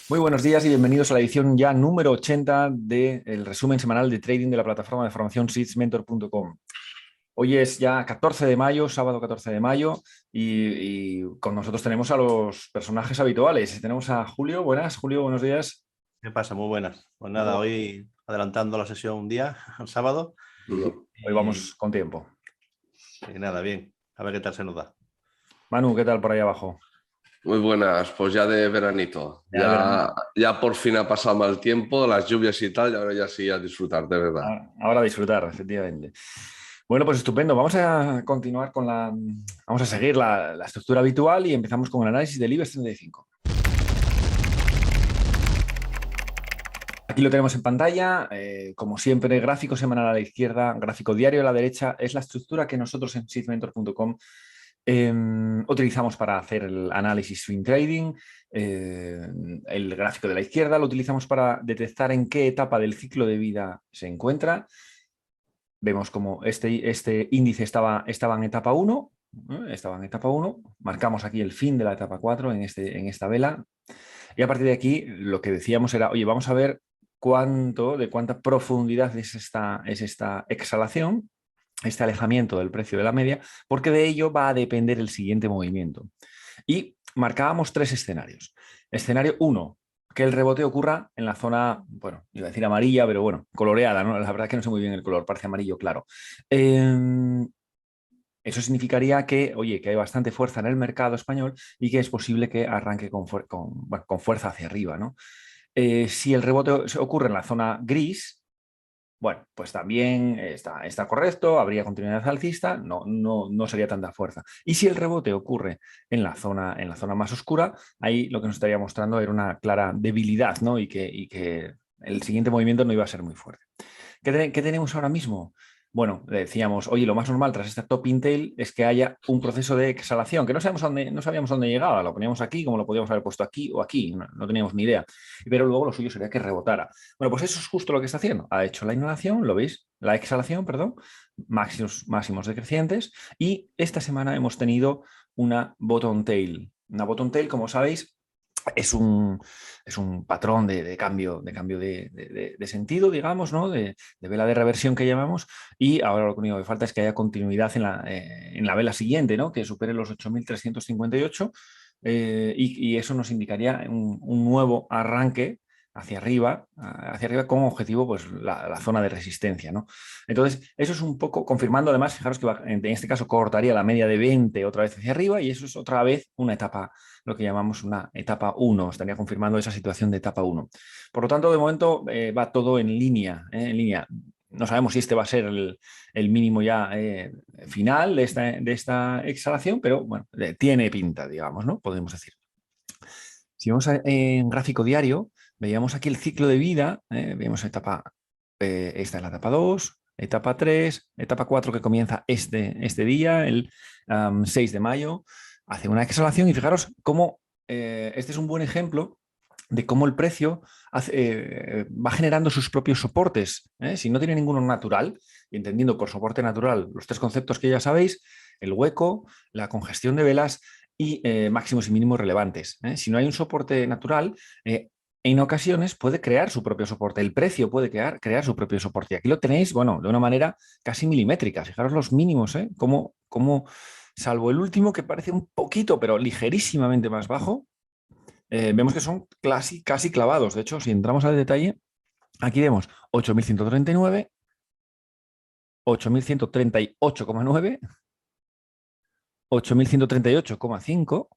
Muy buenos días y bienvenidos a la edición ya número 80 del resumen semanal de trading de la plataforma de formación seedsmentor.com. Hoy es ya 14 de mayo, sábado 14 de mayo, y con nosotros tenemos a los personajes habituales. Tenemos a Julio. Buenas, Julio, buenos días. ¿Qué pasa? Muy buenas. Pues Muy nada, buenas. hoy adelantando la sesión un día, el sábado. Hoy Y, vamos con tiempo. y nada, bien. A ver qué tal se nos da. Manu, ¿qué tal por ahí abajo? Muy buenas, pues ya de veranito. Ya de Ya, veranito. ya por fin ha pasado mal tiempo, las lluvias y tal, y ahora ya sí a disfrutar, de verdad. Ahora a disfrutar, efectivamente. Bueno, pues estupendo. Vamos a continuar con Vamos a seguir la estructura habitual y empezamos con el análisis del IBEX 35. Aquí lo tenemos en pantalla, como siempre, gráfico semanal a la izquierda, gráfico diario a la derecha. Es la estructura que nosotros en seedmentor.com utilizamos para hacer el análisis swing trading. El gráfico de la izquierda lo utilizamos para detectar en qué etapa del ciclo de vida se encuentra. Vemos como este índice estaba en etapa 1, estaba en etapa 1. Marcamos aquí el fin de la etapa 4 en esta vela. Y a partir de aquí lo que decíamos era, oye, vamos a ver de cuánta profundidad es esta exhalación, este alejamiento del precio de la media, porque de ello va a depender el siguiente movimiento. Y marcábamos tres escenarios. Escenario 1, que el rebote ocurra en la zona, bueno, iba a decir amarilla, pero bueno, coloreada, ¿no? La verdad es que no sé muy bien el color, parece amarillo claro. Eso significaría que, oye, que hay bastante fuerza en el mercado español y que es posible que arranque con fuerza hacia arriba, ¿no? Si el rebote ocurre en la zona gris, bueno, pues también está correcto, habría continuidad alcista, no sería tanta fuerza. Y si el rebote ocurre en la zona más oscura, ahí lo que nos estaría mostrando era una clara debilidad, ¿no? Y que el siguiente movimiento no iba a ser muy fuerte. ¿Qué tenemos ahora mismo? Bueno, le decíamos, oye, lo más normal tras esta top tail es que haya un proceso de exhalación, que no sabíamos dónde llegaba, lo poníamos aquí, como lo podíamos haber puesto aquí o aquí, no teníamos ni idea. Pero luego lo suyo sería que rebotara. Bueno, pues eso es justo lo que está haciendo. Ha hecho la inhalación, ¿lo veis? La exhalación, perdón, máximos decrecientes, y esta semana hemos tenido una bottom tail. Una bottom tail, como sabéis, es un patrón de cambio, de sentido, digamos, ¿no? De vela de reversión que llamamos, y ahora lo único que falta es que haya continuidad en la vela siguiente, ¿no? Que supere los 8.358, y eso nos indicaría un nuevo arranque hacia arriba con objetivo, pues la zona de resistencia, ¿no? Entonces, eso es un poco confirmando, además, fijaros que en este caso cortaría la media de 20 otra vez hacia arriba, y eso es otra vez una etapa, lo que llamamos una etapa 1, estaría confirmando esa situación de etapa 1. Por lo tanto, de momento va todo en línea, en línea. No sabemos si este va a ser el mínimo ya final de esta exhalación, pero bueno, tiene pinta, digamos, ¿no? Podemos decir. Si vamos en gráfico diario, veíamos aquí el ciclo de vida, veíamos esta es la etapa 2, etapa 3, etapa 4 que comienza este día, el 6 de mayo, hace una exhalación, y fijaros cómo este es un buen ejemplo de cómo el precio va generando sus propios soportes. Si no tiene ninguno natural, y entendiendo por soporte natural los tres conceptos que ya sabéis, el hueco, la congestión de velas y máximos y mínimos relevantes. Si no hay un soporte natural, en ocasiones puede crear su propio soporte. El precio puede crear su propio soporte. Y aquí lo tenéis, bueno, de una manera casi milimétrica. Fijaros los mínimos, como salvo el último, que parece un poquito, pero ligerísimamente más bajo, vemos que son casi clavados. De hecho, si entramos al detalle, aquí vemos 8.139, 8.138,9, 8.138,5,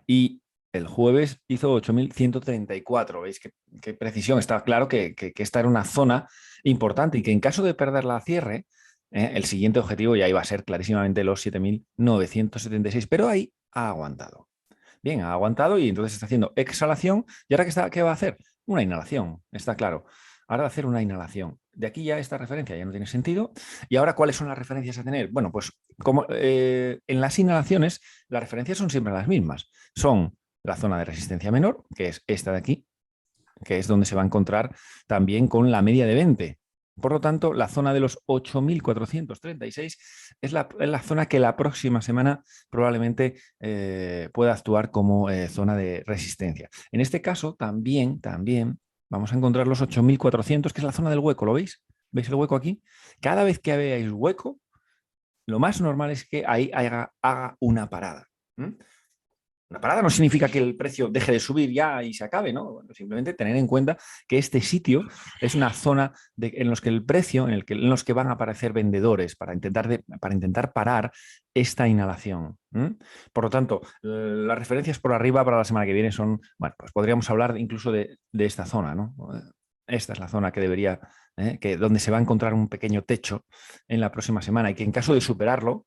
y el jueves hizo 8.134. ¿Veis qué precisión? Está claro que esta era una zona importante y que en caso de perder la cierre, el siguiente objetivo ya iba a ser clarísimamente los 7.976, pero ahí ha aguantado. Bien, ha aguantado y entonces está haciendo exhalación. ¿Y ahora qué va a hacer? Una inhalación, está claro. Ahora va a hacer una inhalación. De aquí ya esta referencia ya no tiene sentido. ¿Y ahora cuáles son las referencias a tener? Bueno, pues como en las inhalaciones, las referencias son siempre las mismas. Son la zona de resistencia menor, que es esta de aquí, que es donde se va a encontrar también con la media de 20. Por lo tanto, la zona de los 8.436 es la zona que la próxima semana probablemente pueda actuar como zona de resistencia. En este caso, también vamos a encontrar los 8.400, que es la zona del hueco. ¿Lo veis? ¿Veis el hueco aquí? Cada vez que veáis hueco, lo más normal es que ahí haga una parada. Una parada no significa que el precio deje de subir ya y se acabe, ¿no? Bueno, simplemente tener en cuenta que este sitio es una zona en los que el precio, en los que van a aparecer vendedores para intentar parar esta inhalación. Por lo tanto, las referencias por arriba para la semana que viene son, bueno, pues podríamos hablar incluso de esta zona, ¿no? Esta es la zona que debería, donde se va a encontrar un pequeño techo en la próxima semana y que en caso de superarlo,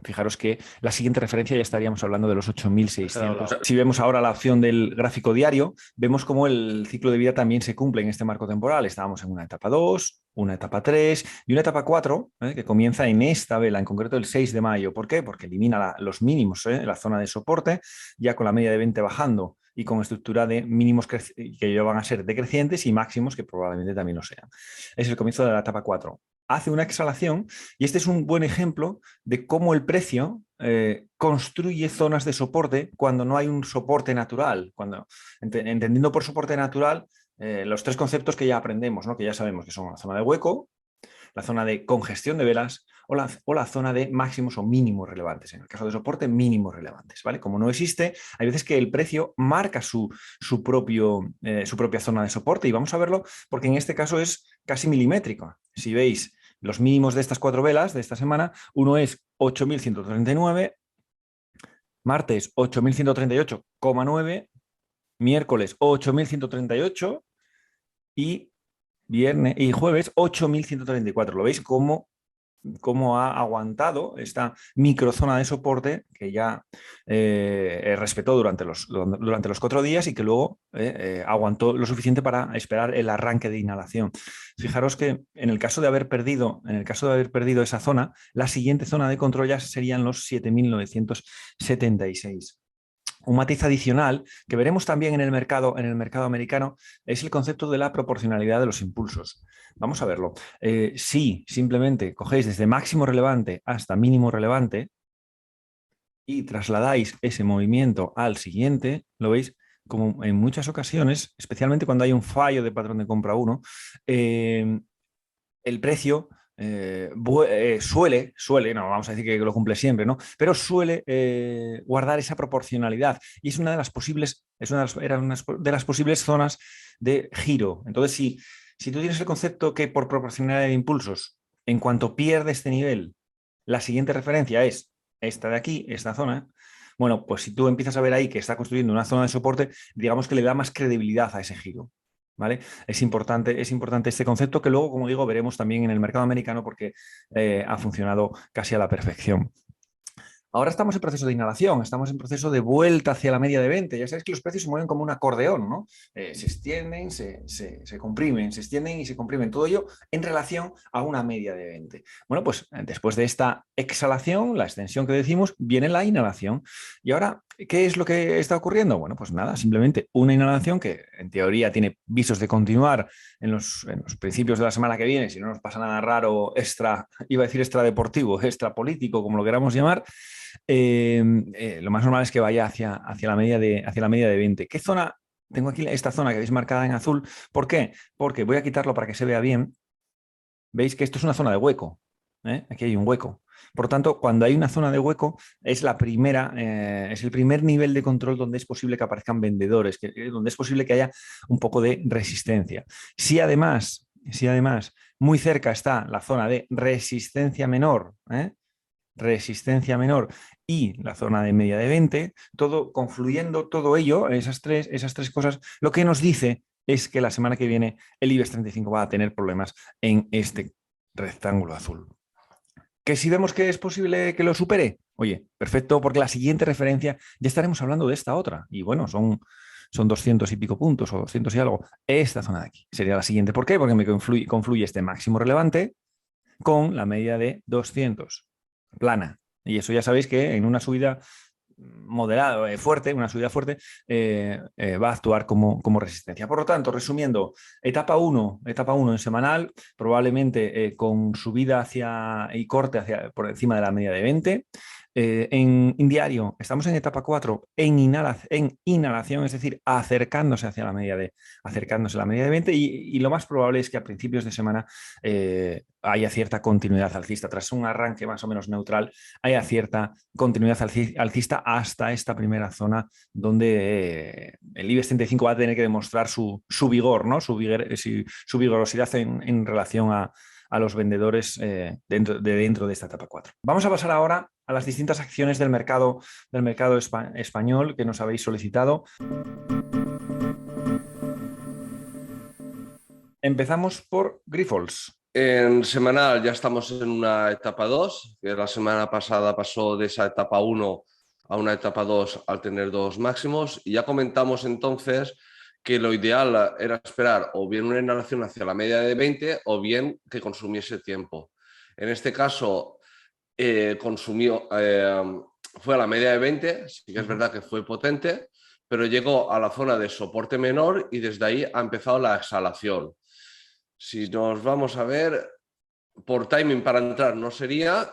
fijaros que la siguiente referencia ya estaríamos hablando de los 8.600. Si vemos ahora la opción del gráfico diario, vemos cómo el ciclo de vida también se cumple en este marco temporal. Estábamos en una etapa 2, una etapa 3 y una etapa 4, que comienza en esta vela, en concreto el 6 de mayo. ¿Por qué? Porque elimina los mínimos, la zona de soporte, ya con la media de 20 bajando y con estructura de mínimos que ya van a ser decrecientes y máximos que probablemente también lo sean. Es el comienzo de la etapa 4. Hace una exhalación y este es un buen ejemplo de cómo el precio construye zonas de soporte cuando no hay un soporte natural. Entendiendo por soporte natural los tres conceptos que ya aprendemos, ¿no? Que ya sabemos que son la zona de hueco, la zona de congestión de velas o la zona de máximos o mínimos relevantes. En el caso de soporte, mínimos relevantes, ¿vale? Como no existe, hay veces que el precio marca su propia zona de soporte y vamos a verlo porque en este caso es casi milimétrico. Si veis los mínimos de estas 4 velas de esta semana, uno es 8.139, martes 8.138,9, miércoles 8.138 y viernes y jueves 8.134. ¿Lo veis cómo ha aguantado esta microzona de soporte que ya respetó durante los 4 días y que luego aguantó lo suficiente para esperar el arranque de inhalación? Fijaros que en el caso de haber perdido esa zona, la siguiente zona de control ya serían los 7.976. Un matiz adicional que veremos también en el mercado americano es el concepto de la proporcionalidad de los impulsos. Vamos a verlo. Si simplemente cogéis desde máximo relevante hasta mínimo relevante y trasladáis ese movimiento al siguiente, lo veis como en muchas ocasiones, especialmente cuando hay un fallo de patrón de compra 1, el precio suele, no vamos a decir que lo cumple siempre, ¿no? Pero suele guardar esa proporcionalidad y es una de las posibles zonas de giro. Entonces, si tú tienes el concepto que por proporcionalidad de impulsos, en cuanto pierde este nivel, la siguiente referencia es esta de aquí, esta zona, bueno, pues si tú empiezas a ver ahí que está construyendo una zona de soporte, digamos que le da más credibilidad a ese giro. ¿Vale? Es importante este concepto que luego, como digo, veremos también en el mercado americano porque ha funcionado casi a la perfección. Ahora estamos en proceso de inhalación, estamos en proceso de vuelta hacia la media de 20. Ya sabéis que los precios se mueven como un acordeón, ¿no? Se extienden, se comprimen, se extienden y se comprimen. Todo ello en relación a una media de 20. Bueno, pues después de esta exhalación, la extensión que decimos, viene la inhalación. Y ahora, ¿qué es lo que está ocurriendo? Bueno, pues nada, simplemente una inhalación que en teoría tiene visos de continuar en los principios de la semana que viene, si no nos pasa nada raro, iba a decir extra deportivo, extra político, como lo queramos llamar. Lo más normal es que vaya hacia la media de 20. ¿Qué zona? Tengo aquí esta zona que veis marcada en azul. ¿Por qué? Porque voy a quitarlo para que se vea bien. Veis que esto es una zona de hueco. Aquí hay un hueco. Por lo tanto, cuando hay una zona de hueco, es el primer nivel de control donde es posible que aparezcan vendedores, donde es posible que haya un poco de resistencia. Si además muy cerca está la zona de resistencia menor, y la zona de media de 20, todo confluyendo, todo ello, esas tres cosas, lo que nos dice es que la semana que viene el IBEX 35 va a tener problemas en este rectángulo azul. ¿Que si vemos que es posible que lo supere? Oye, perfecto, porque la siguiente referencia ya estaremos hablando de esta otra. Y bueno, son 200 y pico puntos o 200 y algo. Esta zona de aquí sería la siguiente. ¿Por qué? Porque me confluye este máximo relevante con la media de 200. Plana. Y eso ya sabéis que en una subida moderado, fuerte, una subida fuerte, va a actuar como resistencia. Por lo tanto, resumiendo, etapa 1 en semanal, probablemente con subida hacia y corte por encima de la media de 20. En diario estamos en etapa 4 en inhalación, es decir, acercándose a la media de 20 y lo más probable es que a principios de semana haya cierta continuidad alcista. Tras un arranque más o menos neutral, haya cierta continuidad alcista hasta esta primera zona donde el IBEX 35 va a tener que demostrar su vigor, ¿no? su vigorosidad en relación a los vendedores dentro de esta etapa 4. Vamos a pasar ahora a las distintas acciones del mercado español que nos habéis solicitado. Empezamos por Grifols. En semanal ya estamos en una etapa 2, que la semana pasada pasó de esa etapa 1 a una etapa 2 al tener 2 máximos, y ya comentamos entonces que lo ideal era esperar o bien una inhalación hacia la media de 20 o bien que consumiese tiempo. En este caso fue a la media de 20, sí que es verdad que fue potente, pero llegó a la zona de soporte menor y desde ahí ha empezado la exhalación. Si nos vamos a ver, por timing para entrar no sería.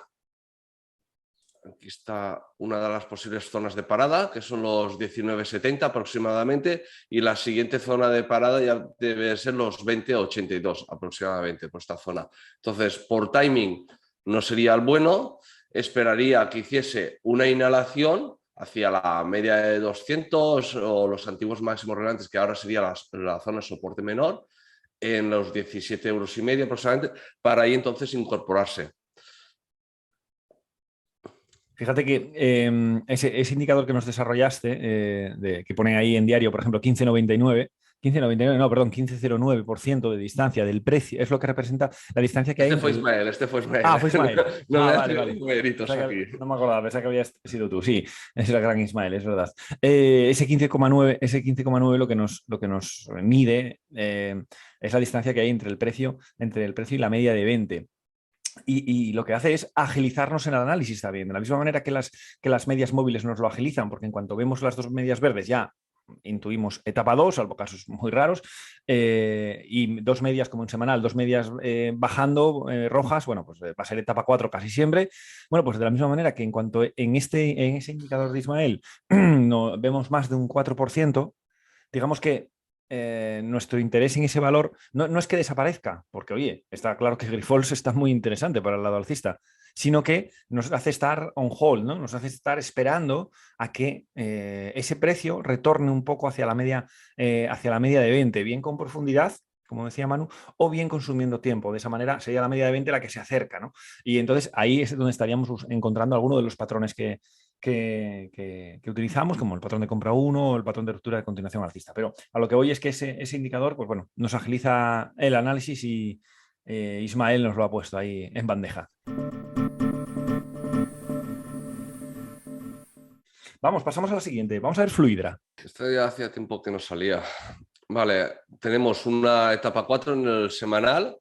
Aquí está una de las posibles zonas de parada, que son los 19,70 aproximadamente, y la siguiente zona de parada ya debe ser los 20,82 aproximadamente por esta zona. Entonces, por timing no sería el bueno, esperaría que hiciese una inhalación hacia la media de 200 o los antiguos máximos relevantes, que ahora sería la zona de soporte menor, en los 17,5 euros aproximadamente, para ahí entonces incorporarse. Fíjate que ese indicador que nos desarrollaste, que pone ahí en diario, por ejemplo, 15,09% de distancia del precio, es lo que representa la distancia que hay. Este fue Ismael. Ah, fue Ismael. No me Vale, has vale. numeritos aquí. No me acordaba, pensaba que habías sido tú. Sí, es el gran Ismael, es verdad. Ese 15,9 lo que nos mide es la distancia que hay entre el precio y la media de 20. Y lo que hace es agilizarnos en el análisis también, de la misma manera que las medias móviles nos lo agilizan, porque en cuanto vemos las dos medias verdes ya intuimos etapa 2, salvo casos muy raros, y dos medias como en semanal, dos medias bajando rojas, bueno, pues va a ser etapa 4 casi siempre. Bueno, pues de la misma manera que en cuanto en ese indicador de Ismael no, vemos más de un 4%, digamos que nuestro interés en ese valor no es que desaparezca, porque oye, está claro que Grifols está muy interesante para el lado alcista, sino que nos hace estar on hold, ¿no? Nos hace estar esperando a que ese precio retorne un poco hacia la media de 20, bien con profundidad, como decía Manu, o bien consumiendo tiempo. De esa manera sería la media de 20 la que se acerca, ¿no? Y entonces ahí es donde estaríamos encontrando alguno de los patrones que utilizamos, como el patrón de compra 1 o el patrón de ruptura de continuación alcista. Pero a lo que voy es que ese indicador, pues bueno, nos agiliza el análisis y Ismael nos lo ha puesto ahí en bandeja. Vamos, pasamos a la siguiente. Vamos a ver Fluidra. Esto ya hacía tiempo que no salía. Vale, tenemos una etapa 4 en el semanal.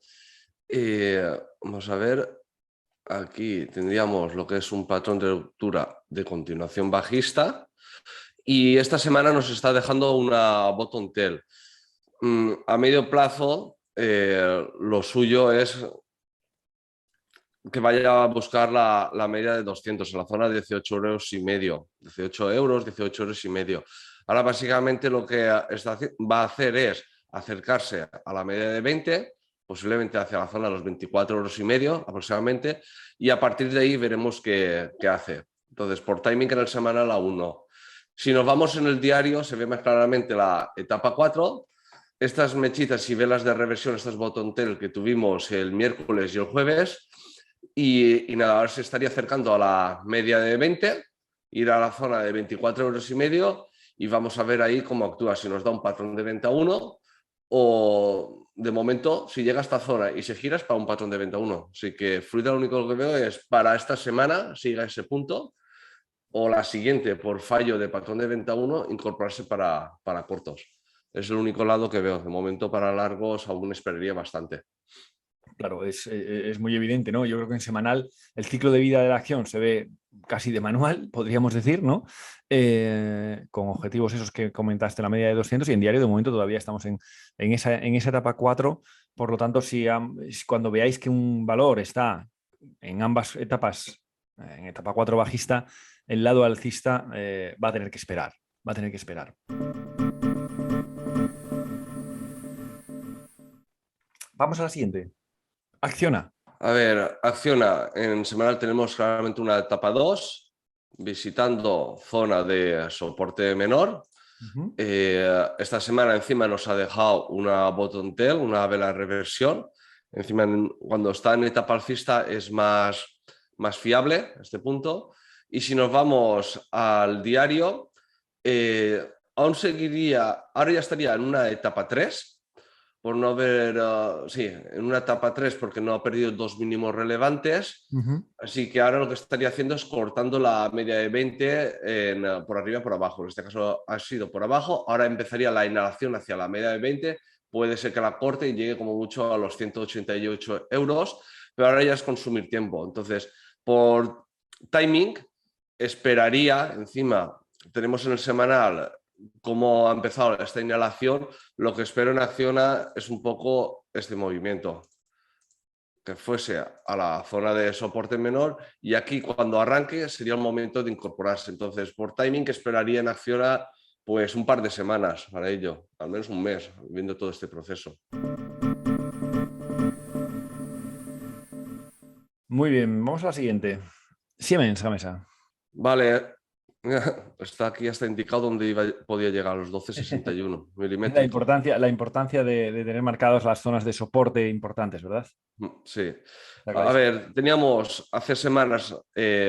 Vamos a ver. Aquí tendríamos lo que es un patrón de ruptura de continuación bajista. Y esta semana nos está dejando una bottom tail. A medio plazo, lo suyo es que vaya a buscar la media de 200 en la zona de 18,5 euros. 18 euros y medio. Ahora básicamente lo que va a hacer es acercarse a la media de 20, posiblemente hacia la zona de los 24,5 euros aproximadamente, y a partir de ahí veremos qué hace. Entonces, por timing en el semanal aún no. Si nos vamos en el diario, se ve más claramente la etapa 4. Estas mechitas y velas de reversión, estas bottom tail que tuvimos el miércoles y el jueves, y nada, ahora se estaría acercando a la media de 20, ir a la zona de 24,5 euros y vamos a ver ahí cómo actúa, si nos da un patrón de venta 1 o de momento si llega a esta zona y se gira es para un patrón de venta 1. Así que Fluidra lo único que veo es para esta semana siga ese punto o la siguiente por fallo de patrón de venta 1 incorporarse para cortos. Es el único lado que veo. De momento para largos aún esperaría bastante. Claro, es muy evidente, ¿no? Yo creo que en semanal el ciclo de vida de la acción se ve casi de manual, podríamos decir, ¿no? Con objetivos esos que comentaste, la media de 200, y en diario de momento todavía estamos en esa etapa 4. Por lo tanto, cuando veáis que un valor está en ambas etapas, en etapa 4 bajista, el lado alcista va a tener que esperar. Va a tener que esperar. Vamos a la siguiente. Acciona. A ver, Acciona, en semanal tenemos claramente una etapa 2, visitando zona de soporte menor. Uh-huh. Esta semana encima nos ha dejado una bottom tail, una vela de reversión. Encima, cuando está en etapa alcista es más fiable este punto. Y si nos vamos al diario, aún seguiría, ahora ya estaría en una etapa 3, por no haber, en una etapa 3 porque no ha perdido dos mínimos relevantes. Uh-huh. Así que ahora lo que estaría haciendo es cortando la media de 20 por arriba y por abajo. En este caso ha sido por abajo. Ahora empezaría la inhalación hacia la media de 20. Puede ser que la corte y llegue como mucho a los 188 euros, pero ahora ya es consumir tiempo. Entonces, por timing, esperaría, encima, tenemos en el semanal cómo ha empezado esta inhalación. Lo que espero en Acciona es un poco este movimiento, que fuese a la zona de soporte menor, y aquí cuando arranque sería el momento de incorporarse. Entonces, por timing, que esperaría en Acciona pues un par de semanas para ello, al menos un mes, viendo todo este proceso. Muy bien, vamos a la siguiente. Siemens Gamesa. Vale, está aquí, está indicado dónde podía llegar, a los 12,61 milimétricos. La importancia de tener marcadas las zonas de soporte importantes, ¿verdad? Sí. A ver, teníamos hace semanas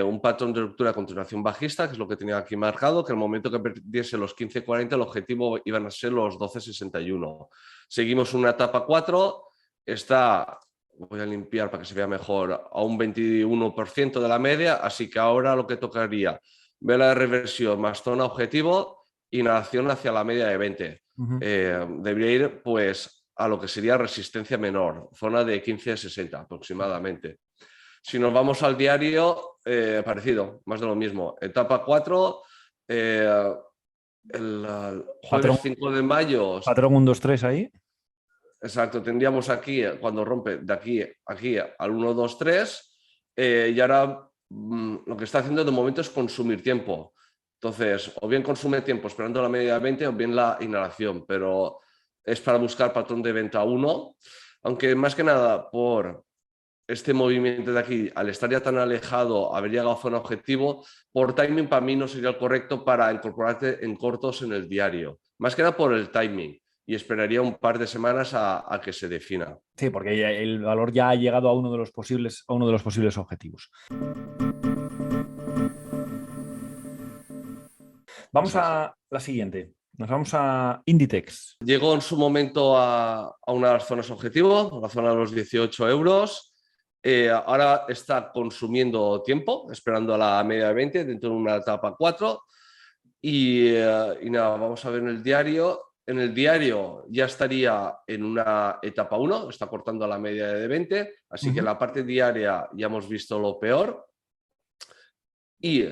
un patrón de ruptura a continuación bajista, que es lo que tenía aquí marcado, que al momento que perdiese los 15,40 el objetivo iban a ser los 12,61. Seguimos una etapa 4, está, voy a limpiar para que se vea mejor, a un 21% de la media, así que ahora lo que tocaría, vela de reversión más zona objetivo, inhalación hacia la media de 20. Uh-huh. Debería ir pues a lo que sería resistencia menor, zona de 15,60 aproximadamente. Si nos vamos al diario, parecido, más de lo mismo. Etapa 4, el jueves 5 de mayo. Patrón 1, 2, 3 ahí. Exacto, tendríamos aquí, cuando rompe de aquí al 1, 2, 3, y ahora lo que está haciendo de momento es consumir tiempo. Entonces, o bien consume tiempo esperando la media de 20 o bien la inhalación, pero es para buscar patrón de venta 1, aunque más que nada por este movimiento de aquí, al estar ya tan alejado, haber llegado a zona objetivo, por timing para mí no sería el correcto para incorporarte en cortos en el diario, más que nada por el timing, y esperaría un par de semanas a que se defina. Sí, porque el valor ya ha llegado a uno de los posibles objetivos. Vamos a la siguiente. Nos vamos a Inditex. Llegó en su momento a una de las zonas objetivo, la zona de los 18 euros. Ahora está consumiendo tiempo, esperando a la media de 20 dentro de una etapa 4. Y nada, vamos a ver en el diario. En el diario ya estaría en una etapa 1, está cortando a la media de 20, así que en la parte diaria ya hemos visto lo peor. Y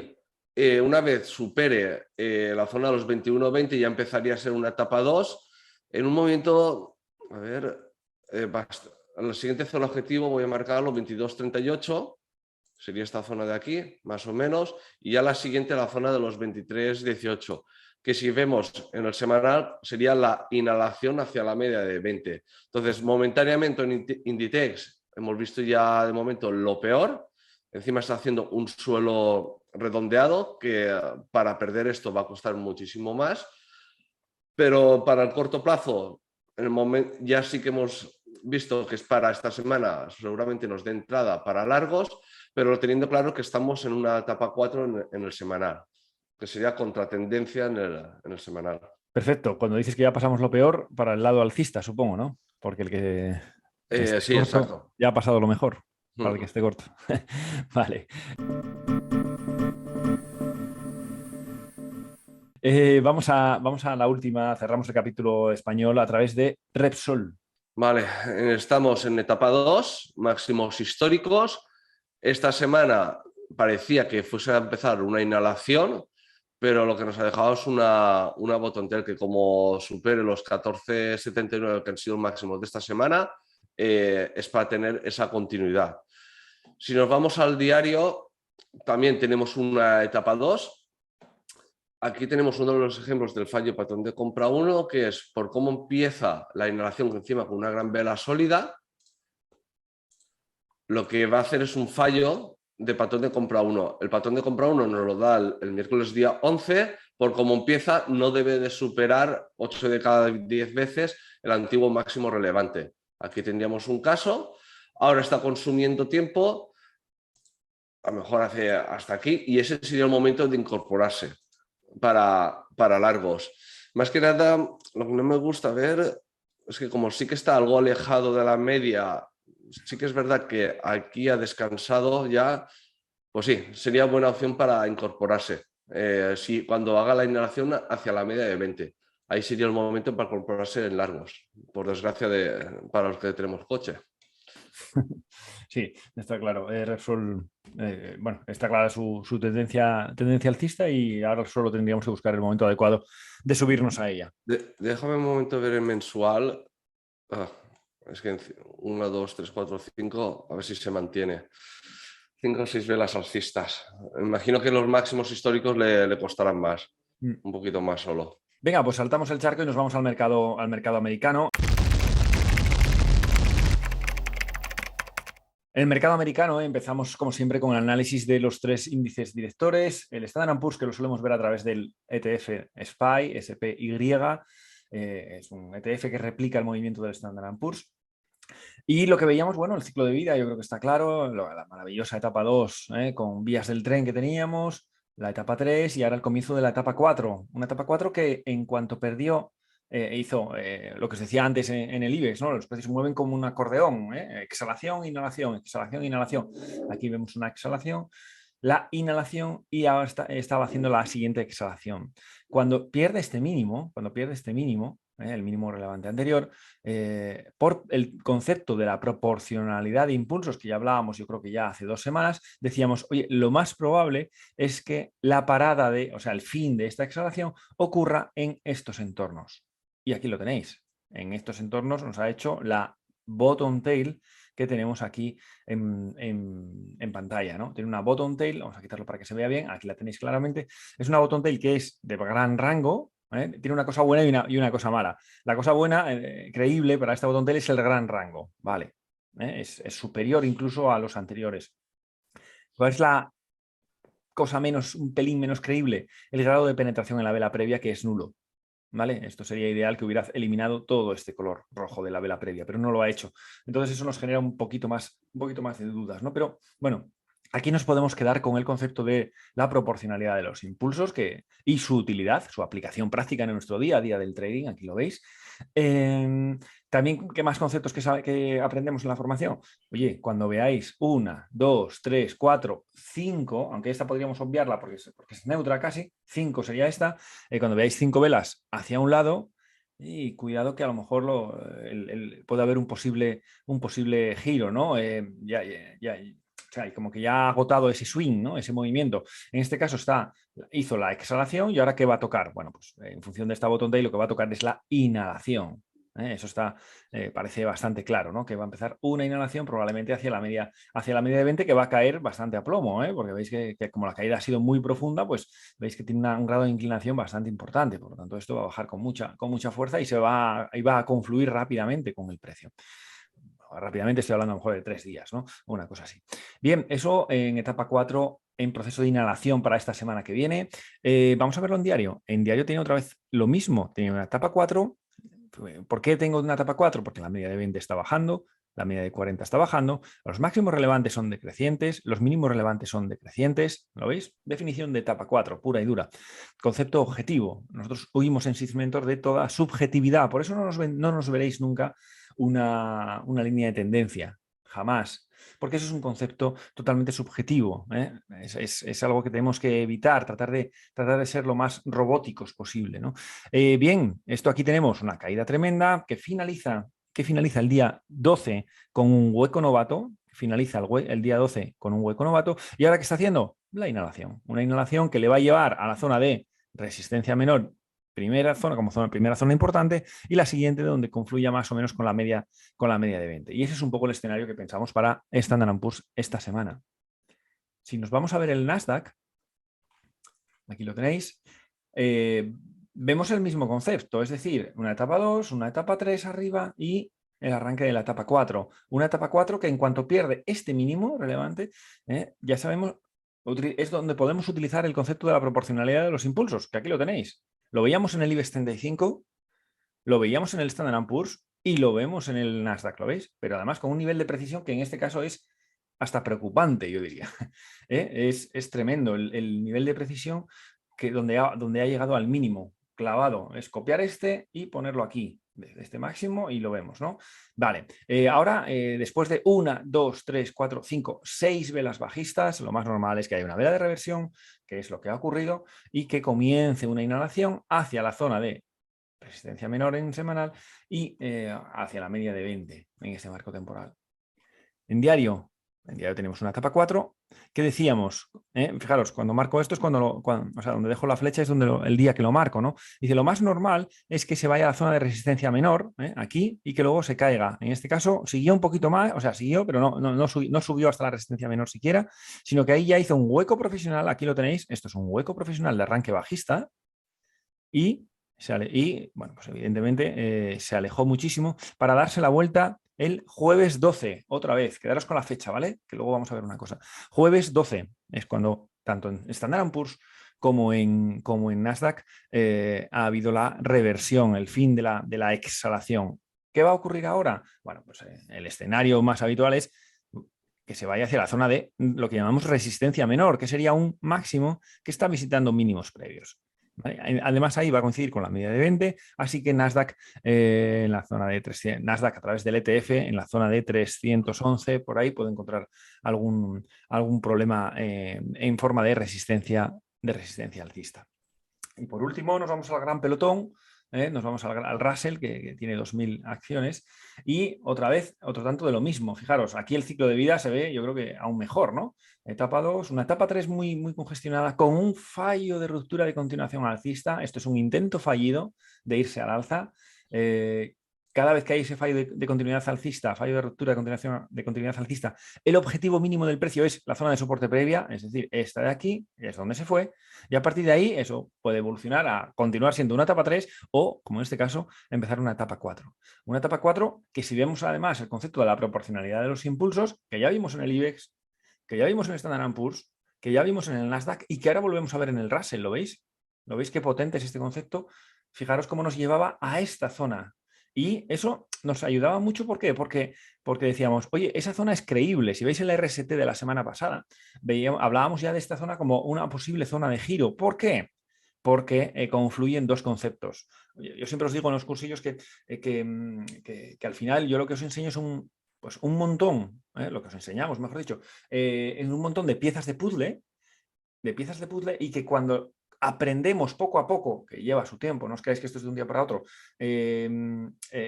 una vez supere la zona de los 21,20 ya empezaría a ser una etapa 2. En un movimiento, a ver, en la siguiente zona objetivo voy a marcar los 22,38, sería esta zona de aquí, más o menos, y ya la siguiente la zona de los 23,18, que si vemos en el semanal sería la inhalación hacia la media de 20. Entonces, momentáneamente en Inditex hemos visto ya de momento lo peor. Encima está haciendo un suelo redondeado que para perder esto va a costar muchísimo más, pero para el corto plazo, en el momento, ya sí que hemos visto que es para esta semana, seguramente nos dé entrada para largos, pero teniendo claro que estamos en una etapa 4 en el semanal, que sería contratendencia en el semanal. Perfecto, cuando dices que ya pasamos lo peor, para el lado alcista, supongo, ¿no? Porque el que sí, corto, exacto. Ya ha pasado lo mejor. Para el que esté corto. Vale. Vamos a la última. Cerramos el capítulo español a través de Repsol. Vale, estamos en etapa 2, máximos históricos. Esta semana parecía que fuese a empezar una inhalación, pero lo que nos ha dejado es una bottom tail que, como supere los 14,79 que han sido máximos de esta semana, es para tener esa continuidad. Si nos vamos al diario, también tenemos una etapa 2. Aquí tenemos uno de los ejemplos del fallo patrón de compra 1, que es por cómo empieza la inhalación encima con una gran vela sólida. Lo que va a hacer es un fallo de patrón de compra 1. El patrón de compra 1 nos lo da el miércoles día 11. Por cómo empieza, no debe de superar 8 de cada 10 veces el antiguo máximo relevante. Aquí tendríamos un caso. Ahora está consumiendo tiempo, a lo mejor hace hasta aquí, y ese sería el momento de incorporarse para largos. Más que nada, lo que no me gusta ver es que, como sí que está algo alejado de la media, sí que es verdad que aquí ha descansado ya, pues sí, sería buena opción para incorporarse. Si cuando haga la inhalación hacia la media de 20, ahí sería el momento para incorporarse en largos, por desgracia para los que tenemos coche. Sí, está claro. Repsol, bueno, está clara su tendencia alcista, y ahora solo tendríamos que buscar el momento adecuado de subirnos a ella. Déjame un momento ver el mensual. Es que 1, 2, 3, 4, 5, a ver si se mantiene. 5 o 6 velas alcistas. Imagino que los máximos históricos le costarán más, un poquito más solo. Venga, pues saltamos el charco y nos vamos al mercado americano. En el mercado americano empezamos, como siempre, con el análisis de los 3 índices directores. El Standard & Poor's, que lo solemos ver a través del ETF SPY, SPY, es un ETF que replica el movimiento del Standard & Poor's. Y lo que veíamos, bueno, el ciclo de vida, yo creo que está claro, la maravillosa etapa 2, con vías del tren que teníamos, la etapa 3 y ahora el comienzo de la etapa 4. Una etapa 4 que, en cuanto perdió, hizo lo que se decía antes en el IBEX, ¿no? Los precios se mueven como un acordeón, exhalación, inhalación, exhalación, inhalación. Aquí vemos una exhalación, la inhalación, y ahora estaba haciendo la siguiente exhalación. Cuando pierde este mínimo, el mínimo relevante anterior, por el concepto de la proporcionalidad de impulsos que ya hablábamos, yo creo que ya hace 2 semanas, decíamos, oye, lo más probable es que la parada o sea, el fin de esta exhalación ocurra en estos entornos. Y aquí lo tenéis. En estos entornos nos ha hecho la bottom tail que tenemos aquí en pantalla, ¿no? Tiene una bottom tail, vamos a quitarlo para que se vea bien, aquí la tenéis claramente. Es una bottom tail que es de gran rango, tiene una cosa buena y una cosa mala. La cosa buena, creíble para esta bottom tail, es el gran rango, ¿vale? Es superior incluso a los anteriores. ¿Cuál es la cosa un pelín menos creíble? El grado de penetración en la vela previa, que es nulo. ¿Vale? Esto sería ideal que hubiera eliminado todo este color rojo de la vela previa, pero no lo ha hecho. Entonces eso nos genera un poquito más de dudas, ¿no? Pero bueno, aquí nos podemos quedar con el concepto de la proporcionalidad de los impulsos y su utilidad, su aplicación práctica en nuestro día a día del trading, aquí lo veis. También, ¿qué más conceptos que aprendemos en la formación? Oye, cuando veáis 1, 2, 3, 4, 5, aunque esta podríamos obviarla porque es neutra casi, 5 sería esta, cuando veáis 5 velas hacia un lado, y cuidado que a lo mejor puede haber un posible giro, ¿no? O sea, como que ya ha agotado ese swing, ¿no? Ese movimiento. En este caso hizo la exhalación, y ahora ¿qué va a tocar? Bueno, pues en función de esta bottom tail lo que va a tocar es la inhalación. Eso parece bastante claro, ¿no? Que va a empezar una inhalación probablemente hacia la media de 20, que va a caer bastante a plomo, porque veis que como la caída ha sido muy profunda, pues veis que tiene un grado de inclinación bastante importante. Por lo tanto, esto va a bajar con mucha fuerza y va a confluir rápidamente con el precio. Rápidamente estoy hablando a lo mejor de 3 días, ¿no? Una cosa así. Bien, eso en etapa 4, en proceso de inhalación para esta semana que viene. Vamos a verlo en diario. En diario tiene otra vez lo mismo. Tiene una etapa 4. ¿Por qué tengo una etapa 4? Porque la media de 20 está bajando, la media de 40 está bajando, los máximos relevantes son decrecientes, los mínimos relevantes son decrecientes. ¿Lo veis? Definición de etapa 4, pura y dura. Concepto objetivo. Nosotros huimos en Sys Mentor de toda subjetividad, por eso no nos veréis nunca una línea de tendencia, jamás. Porque eso es un concepto totalmente subjetivo, ¿eh? Es algo que tenemos que evitar, tratar de ser lo más robóticos posible, ¿no? Bien, esto aquí tenemos una caída tremenda que finaliza el día 12 con un hueco novato, finaliza el día 12 con un hueco novato. ¿Y ahora qué está haciendo? La inhalación. Una inhalación que le va a llevar a la zona de resistencia menor, primera zona importante, y la siguiente donde confluya más o menos con la media de 20. Y ese es un poco el escenario que pensamos para Standard & Poor's esta semana. Si nos vamos a ver el Nasdaq, aquí lo tenéis, vemos el mismo concepto, es decir, una etapa 2, una etapa 3 arriba y el arranque de la etapa 4. Una etapa 4 que en cuanto pierde este mínimo relevante, ya sabemos, es donde podemos utilizar el concepto de la proporcionalidad de los impulsos, que aquí lo tenéis. Lo veíamos en el IBEX 35, lo veíamos en el Standard & Poor's y lo vemos en el Nasdaq, ¿lo veis? Pero además con un nivel de precisión que en este caso es hasta preocupante, yo diría. Es tremendo el nivel de precisión donde ha llegado al mínimo clavado. Es copiar este y ponerlo aquí, desde este máximo, y lo vemos, ¿no? Vale, ahora después de 1, 2, 3, 4, 5, 6 velas bajistas, lo más normal es que haya una vela de reversión, que es lo que ha ocurrido, y que comience una inhalación hacia la zona de resistencia menor en semanal y hacia la media de 20 en este marco temporal. En diario tenemos una etapa 4. ¿Qué decíamos? Fijaros, cuando marco esto es o sea, donde dejo la flecha es el día que lo marco, ¿no? Dice, lo más normal es que se vaya a la zona de resistencia menor, aquí, y que luego se caiga. En este caso, siguió un poquito más, o sea, siguió, pero no subió hasta la resistencia menor siquiera, sino que ahí ya hizo un hueco profesional, aquí lo tenéis, esto es un hueco profesional de arranque bajista, y bueno, pues evidentemente se alejó muchísimo para darse la vuelta el jueves 12, otra vez, quedaros con la fecha, ¿vale? Que luego vamos a ver una cosa. Jueves 12 es cuando, tanto en Standard & Poor's como en Nasdaq, ha habido la reversión, el fin de la exhalación. ¿Qué va a ocurrir ahora? Bueno, pues el escenario más habitual es que se vaya hacia la zona de lo que llamamos resistencia menor, que sería un máximo que está visitando mínimos previos. ¿Vale? Además, ahí va a coincidir con la media de 20, así que Nasdaq en la zona de 300, Nasdaq a través del ETF en la zona de 311, por ahí puede encontrar algún problema en forma de resistencia alcista. Y por último, nos vamos al gran pelotón. Nos vamos al Russell, que tiene 2.000 acciones, y otra vez, otro tanto de lo mismo. Fijaros, aquí el ciclo de vida se ve, yo creo que aún mejor, ¿no? Etapa 2, una etapa 3 muy, muy congestionada, con un fallo de ruptura de continuación alcista. Esto es un intento fallido de irse al alza. Cada vez que hay ese fallo de continuidad alcista, fallo de ruptura de continuidad alcista, el objetivo mínimo del precio es la zona de soporte previa, es decir, esta de aquí, es donde se fue, y a partir de ahí eso puede evolucionar a continuar siendo una etapa 3 o, como en este caso, empezar una etapa 4. Una etapa 4 que, si vemos además el concepto de la proporcionalidad de los impulsos, que ya vimos en el IBEX, que ya vimos en el Standard & Poor's, que ya vimos en el Nasdaq y que ahora volvemos a ver en el Russell, ¿lo veis? ¿Lo veis qué potente es este concepto? Fijaros cómo nos llevaba a esta zona. Y eso nos ayudaba mucho, ¿por qué? Porque decíamos, oye, esa zona es creíble. Si veis el RST de la semana pasada, hablábamos ya de esta zona como una posible zona de giro. ¿Por qué? Porque confluyen dos conceptos. Yo siempre os digo en los cursillos que al final yo lo que os enseño es un montón, lo que os enseñamos, mejor dicho, en un montón de piezas de puzzle, y que cuando aprendemos poco a poco, que lleva su tiempo, no os creáis que esto es de un día para otro,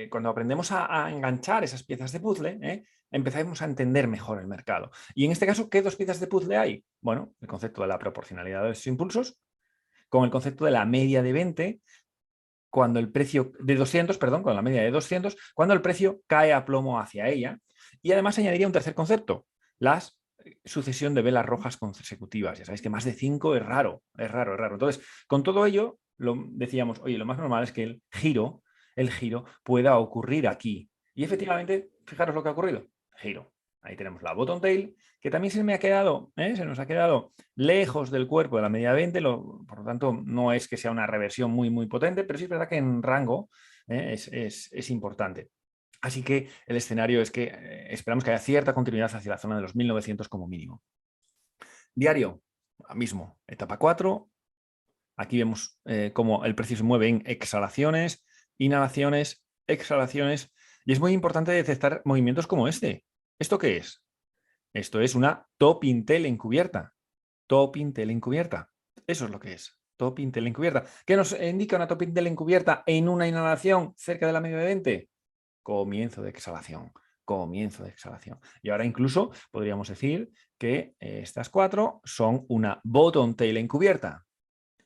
cuando aprendemos a enganchar esas piezas de puzzle, empezamos a entender mejor el mercado. Y en este caso, ¿qué dos piezas de puzzle hay? Bueno, el concepto de la proporcionalidad de los impulsos, con el concepto de la media de 20, cuando el precio de 200, perdón, con la media de 200, cuando el precio cae a plomo hacia ella. Y además añadiría un tercer concepto, las sucesión de velas rojas consecutivas. Ya sabéis que más de 5 es raro, es raro, es raro. Entonces, con todo ello, decíamos, oye, lo más normal es que el giro pueda ocurrir aquí. Y efectivamente, fijaros lo que ha ocurrido. Giro. Ahí tenemos la bottom tail, que también se nos ha quedado lejos del cuerpo de la media de 20, por lo tanto, no es que sea una reversión muy, muy potente, pero sí es verdad que en rango es importante. Así que el escenario es que esperamos que haya cierta continuidad hacia la zona de los 1900 como mínimo. Diario, mismo, etapa 4. Aquí vemos cómo el precio se mueve en exhalaciones, inhalaciones, exhalaciones. Y es muy importante detectar movimientos como este. ¿Esto qué es? Esto es una top Intel encubierta. Top Intel encubierta. Eso es lo que es. Top Intel encubierta. ¿Qué nos indica una top Intel encubierta en una inhalación cerca de la media de 20? Comienzo de exhalación. comienzo de exhalación. Y ahora incluso podríamos decir que estas 4 son una bottom tail encubierta.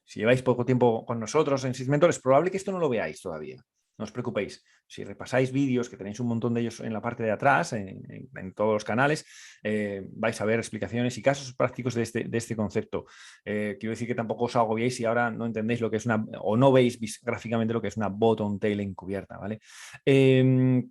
Si lleváis poco tiempo con nosotros en Sysmentor, es probable que esto no lo veáis todavía. No os preocupéis. Si repasáis vídeos, que tenéis un montón de ellos en la parte de atrás, en todos los canales, vais a ver explicaciones y casos prácticos de este concepto. Quiero decir que tampoco os agobiéis si ahora no entendéis lo que es o no veis gráficamente lo que es una bottom tail encubierta, ¿vale?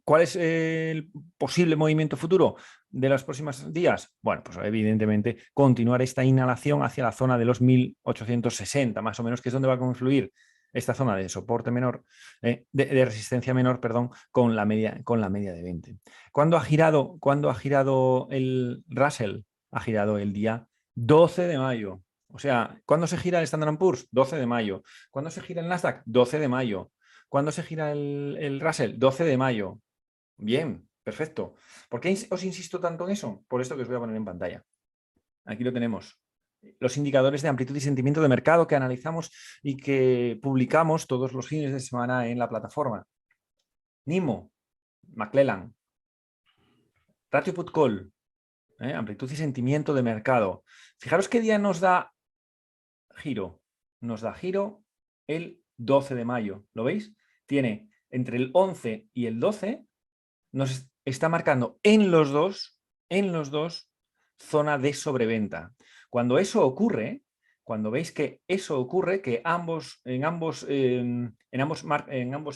¿Cuál es el posible movimiento futuro de los próximos días? Bueno, pues evidentemente continuar esta inhalación hacia la zona de los 1860, más o menos, que es donde va a confluir esta zona de soporte menor, de resistencia menor, perdón, con la media de 20. ¿Cuándo ha girado el Russell? Ha girado el día 12 de mayo. O sea, ¿cuándo se gira el Standard & Poor's? 12 de mayo. ¿Cuándo se gira el Nasdaq? 12 de mayo. ¿Cuándo se gira el Russell? 12 de mayo. Bien, perfecto. ¿Por qué os insisto tanto en eso? Por esto que os voy a poner en pantalla. Aquí lo tenemos. Los indicadores de amplitud y sentimiento de mercado que analizamos y que publicamos todos los fines de semana en la plataforma. NIMO, McClellan, ratio put call, amplitud y sentimiento de mercado. Fijaros qué día nos da giro. Nos da giro el 12 de mayo. ¿Lo veis? Tiene entre el 11 y el 12, nos está marcando en los dos zona de sobreventa. Cuando eso ocurre, cuando veis que eso ocurre, que en ambos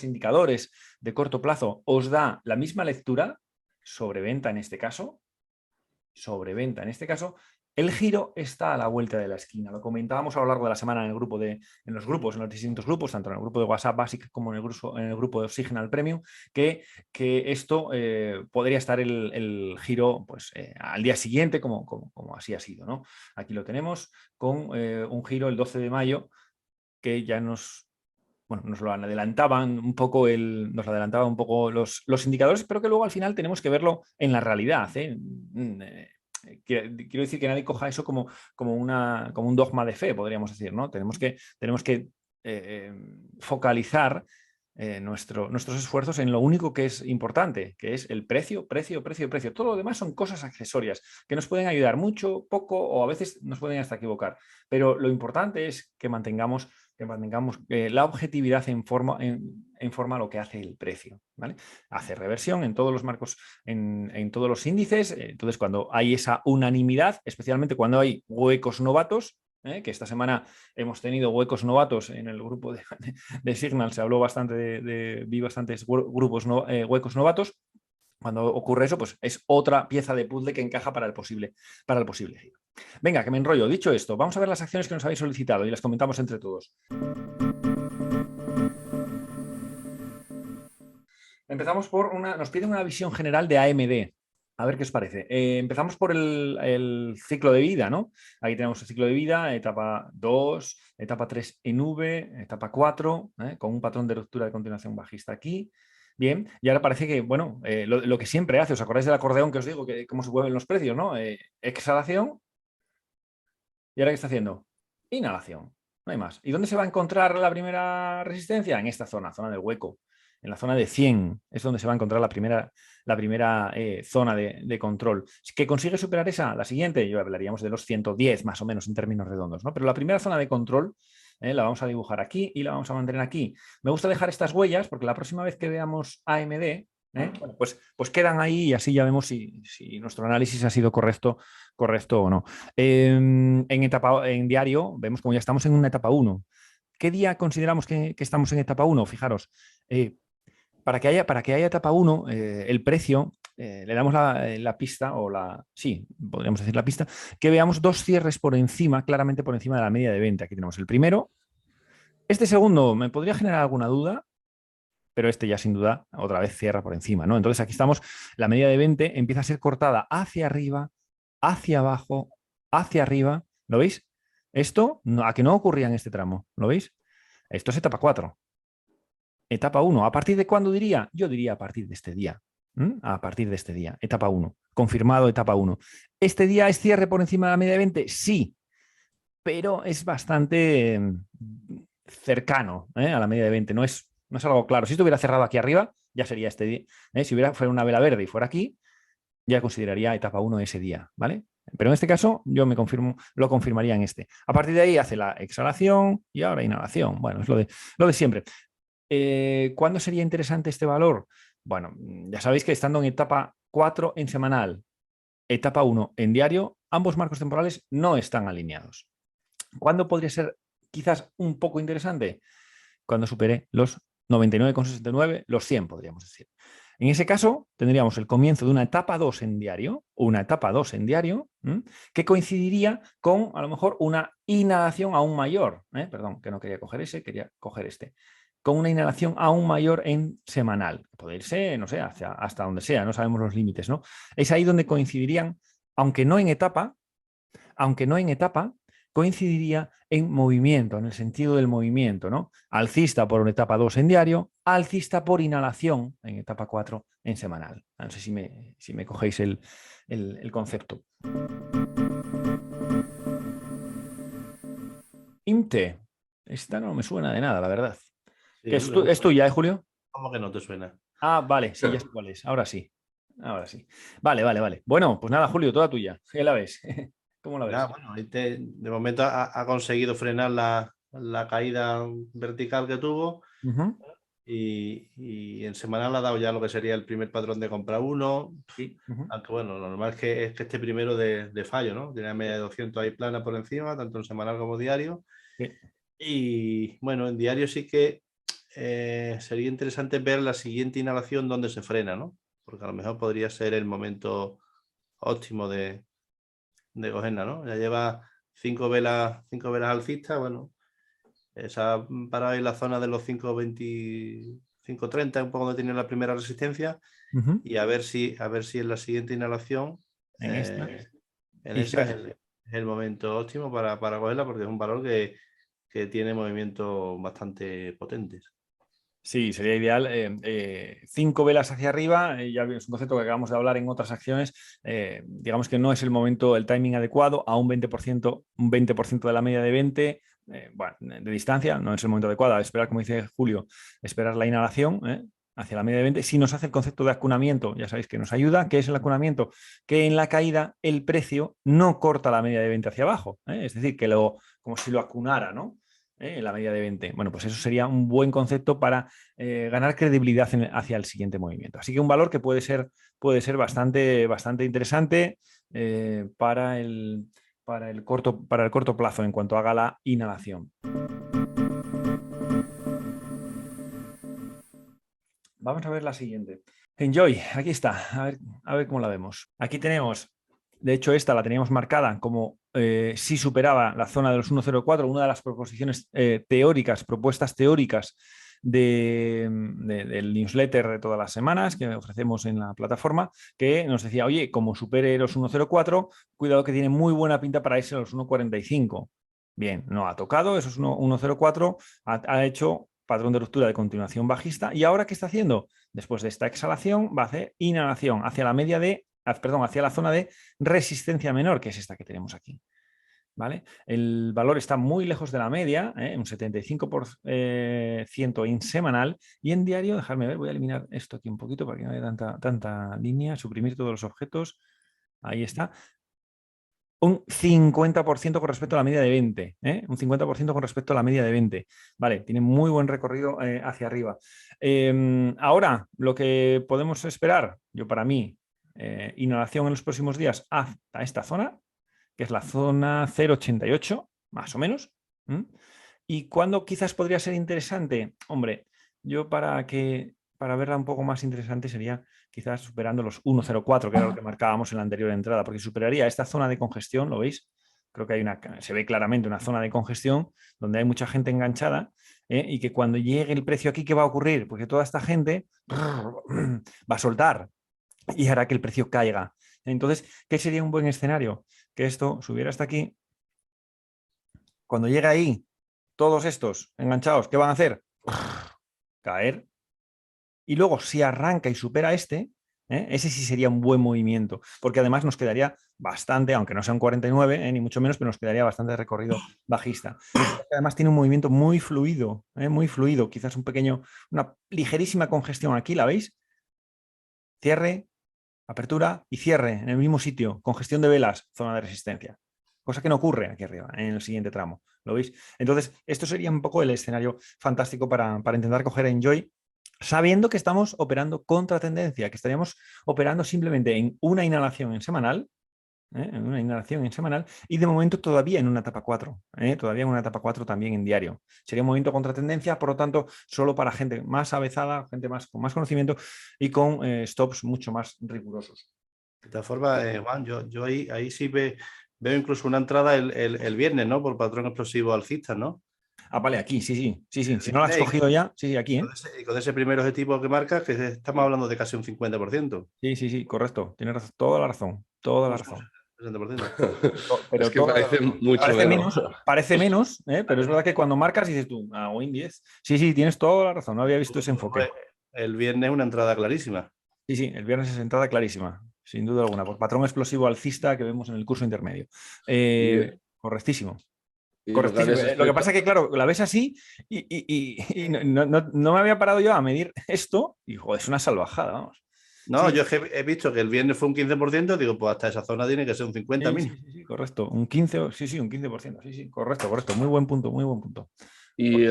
indicadores de corto plazo os da la misma lectura, sobreventa en este caso, el giro está a la vuelta de la esquina. Lo comentábamos a lo largo de la semana en los distintos grupos, tanto en el grupo de WhatsApp Basic como en el grupo de Signal Premium, que esto podría estar el giro pues, al día siguiente, como así ha sido, ¿no? Aquí lo tenemos con un giro el 12 de mayo que ya nos lo adelantaban un poco los indicadores, pero que luego al final tenemos que verlo en la realidad. Quiero decir que nadie coja eso como un dogma de fe, podríamos decir, ¿no? Tenemos que focalizar nuestros esfuerzos en lo único que es importante, que es el precio. Todo lo demás son cosas accesorias que nos pueden ayudar mucho, poco o a veces nos pueden hasta equivocar. Pero lo importante es que mantengamos la objetividad en forma a lo que hace el precio, ¿vale? Hace reversión en todos los marcos, en todos los índices. Entonces, cuando hay esa unanimidad, especialmente cuando hay huecos novatos, que esta semana hemos tenido huecos novatos en el grupo de Signal, se habló bastante vi bastantes huecos novatos. Cuando ocurre eso, pues es otra pieza de puzzle que encaja para el posible giro. Venga, que me enrollo. Dicho esto, vamos a ver las acciones que nos habéis solicitado y las comentamos entre todos. Empezamos nos piden una visión general de AMD. A ver qué os parece. Empezamos por el ciclo de vida, ¿no? Aquí tenemos el ciclo de vida, etapa 2, etapa 3 en V, etapa 4, con un patrón de ruptura de continuación bajista aquí. Bien, y ahora parece que, bueno, lo que siempre hace, ¿os acordáis del acordeón que os digo, que cómo se mueven los precios, ¿no? Exhalación. ¿Y ahora qué está haciendo? Inhalación. No hay más. ¿Y dónde se va a encontrar la primera resistencia? En esta zona del hueco. En la zona de 100 es donde se va a encontrar la primera zona de control. ¿Qué consigue superar esa? La siguiente, yo hablaríamos de los 110 más o menos en términos redondos, ¿no? Pero la primera zona de control la vamos a dibujar aquí y la vamos a mantener aquí. Me gusta dejar estas huellas porque la próxima vez que veamos AMD, bueno, pues quedan ahí y así ya vemos si nuestro análisis ha sido correcto o no. En diario vemos como ya estamos en una etapa 1. ¿Qué día consideramos que estamos en etapa 1? Fijaros, para que haya etapa 1, el precio, le damos la pista, sí, podríamos decir la pista, que veamos dos cierres claramente por encima de la media de 20. Aquí tenemos el primero. Este segundo me podría generar alguna duda, pero este ya sin duda otra vez cierra por encima, ¿no? Entonces aquí estamos, la media de 20 empieza a ser cortada hacia arriba, hacia abajo, hacia arriba. ¿Lo veis? Esto a que no ocurría en este tramo, ¿lo veis? Esto es etapa 4. Etapa 1. ¿A partir de cuándo diría? Yo diría a partir de este día. A partir de este día. Etapa 1. Confirmado etapa 1. ¿Este día es cierre por encima de la media de 20? Sí. Pero es bastante cercano a la media de 20. No es algo claro. Si esto hubiera cerrado aquí arriba, ya sería este día. Si fuera una vela verde y fuera aquí, ya consideraría etapa 1 ese día, ¿vale? Pero en este caso yo lo confirmaría en este. A partir de ahí hace la exhalación y ahora inhalación. Bueno, es lo de siempre. ¿Cuándo sería interesante este valor? Bueno, ya sabéis que estando en etapa 4 en semanal, etapa 1 en diario, ambos marcos temporales no están alineados. ¿Cuándo podría ser quizás un poco interesante? Cuando supere los 99,69, los 100 podríamos decir. En ese caso, tendríamos el comienzo de una etapa 2 en diario, que coincidiría con, a lo mejor, una inhalación aún mayor. Perdón, que no quería coger ese, quería coger este. Con una inhalación aún mayor en semanal. Puede irse, no sé, hasta donde sea, no sabemos los límites, ¿no? Es ahí donde coincidirían, aunque no en etapa, coincidiría en movimiento, en el sentido del movimiento, ¿no? Alcista por una etapa 2 en diario, alcista por inhalación en etapa 4 en semanal. No sé si me cogéis el concepto. IMTE. Esta no me suena de nada, la verdad. Sí, ¿Que es tuya, Julio? ¿Cómo que no te suena? Ah, vale, sí, ya sé cuál es. Ahora sí. Vale. Bueno, pues nada, Julio, toda tuya. ¿Qué la ves? ¿Cómo la ves? Nada, bueno, de momento ha conseguido frenar la caída vertical que tuvo. Uh-huh. Y en semanal ha dado ya lo que sería el primer patrón de compra 1. Sí. Uh-huh. Aunque bueno, lo normal es que esté primero de fallo, ¿no? Tiene media de 200 ahí plana por encima, tanto en semanal como diario. Sí. Y bueno, en diario sí que sería interesante ver la siguiente inhalación donde se frena, ¿no? Porque a lo mejor podría ser el momento óptimo de cogerla, ¿no? Ya lleva 5 velas alcistas, bueno, se ha parado en la zona de los 5.20, 5.30, un poco donde tiene la primera resistencia, Uh-huh. y a ver si en la siguiente inhalación, En esta. en esa es el momento óptimo para cogerla, porque es un valor que tiene movimientos bastante potentes. Sí, sería ideal. 5 velas hacia arriba, ya es un concepto que acabamos de hablar en otras acciones. Digamos que no es el momento, el timing adecuado a un 20% de la media de 20, bueno, de distancia, no es el momento adecuado. Esperar, como dice Julio, esperar la inhalación hacia la media de 20. Si nos hace el concepto de acunamiento, ya sabéis que nos ayuda. ¿Qué es el acunamiento? Que en la caída el precio no corta la media de 20 hacia abajo. Es decir, que como si lo acunara, ¿no? En la media de 20. Bueno, pues eso sería un buen concepto para ganar credibilidad hacia el siguiente movimiento. Así que un valor que puede ser bastante interesante para el corto plazo en cuanto haga la inhalación. Vamos a ver la siguiente. Enjoy, aquí está. A ver cómo la vemos. Aquí tenemos, de hecho esta la teníamos marcada como si superaba la zona de los 1.04, una de las proposiciones propuestas teóricas del newsletter de todas las semanas que ofrecemos en la plataforma, que nos decía, oye, como supere los 1.04, cuidado que tiene muy buena pinta para irse a los 1.45. Bien, no ha tocado esos 1.04, ha hecho patrón de ruptura de continuación bajista, y ahora ¿qué está haciendo? Después de esta exhalación va a hacer inhalación hacia la zona de resistencia menor, que es esta que tenemos aquí. ¿Vale? El valor está muy lejos de la media, un 75% en semanal, y en diario, dejadme ver, voy a eliminar esto aquí un poquito para que no haya tanta línea, suprimir todos los objetos, ahí está. Un 50% con respecto a la media de 20, un 50% con respecto a la media de 20. Vale, tiene muy buen recorrido hacia arriba. Ahora, lo que podemos esperar, yo para mí, inhalación en los próximos días hasta esta zona, que es la zona 0,88, más o menos. ¿Y cuándo quizás podría ser interesante? Hombre, yo para verla un poco más interesante sería quizás superando los 1,04, que era lo que marcábamos en la anterior entrada, porque superaría esta zona de congestión, ¿lo veis? Creo que se ve claramente una zona de congestión donde hay mucha gente enganchada, y que cuando llegue el precio aquí, ¿qué va a ocurrir? Porque toda esta gente va a soltar y hará que el precio caiga. Entonces, ¿qué sería un buen escenario? Que esto subiera hasta aquí. Cuando llegue ahí, todos estos enganchados, ¿qué van a hacer? Caer. Y luego, si arranca y supera ese sí sería un buen movimiento, porque además nos quedaría bastante, aunque no sea un 49, ni mucho menos, pero nos quedaría bastante recorrido bajista. Además tiene un movimiento muy fluido, quizás una ligerísima congestión aquí, ¿la veis? Cierre, apertura y cierre en el mismo sitio, congestión de velas, zona de resistencia. Cosa que no ocurre aquí arriba, en el siguiente tramo. ¿Lo veis? Entonces, esto sería un poco el escenario fantástico para intentar coger Enjoy, sabiendo que estamos operando contra tendencia, que estaríamos operando simplemente en una inhalación en semanal, en una inhalación en semanal, y de momento todavía en una etapa 4, todavía en una etapa 4 también en diario. Sería un movimiento contra tendencia, por lo tanto, solo para gente más avezada, gente con más conocimiento y con stops mucho más rigurosos. De todas formas, Juan, yo ahí sí veo incluso una entrada el viernes, ¿no? Por patrón explosivo alcista, ¿no? Ah, vale, aquí, sí. Si no lo has cogido ya, sí, aquí, ¿eh? Y con ese primer objetivo que marcas, que estamos hablando de casi un 50%. Sí, correcto. Tienes razón, toda la razón, toda la razón. 60%. Pero es que parece mucho menos. Parece menos, pero es verdad que cuando marcas dices tú, win 10. Sí, tienes toda la razón, no había visto ese enfoque. El viernes una entrada clarísima. Sí, el viernes es entrada clarísima, sin duda alguna, por patrón explosivo alcista que vemos en el curso intermedio. Correctísimo. Correctísimo. Lo que pasa es que, claro, la ves así y no me había parado yo a medir esto y, joder, es una salvajada, vamos. No, sí. Yo he visto que el viernes fue un 15%, digo, pues hasta esa zona tiene que ser un 50 mínimo. Sí, correcto. Un 15, un 15%. Sí, correcto. Muy buen punto. Y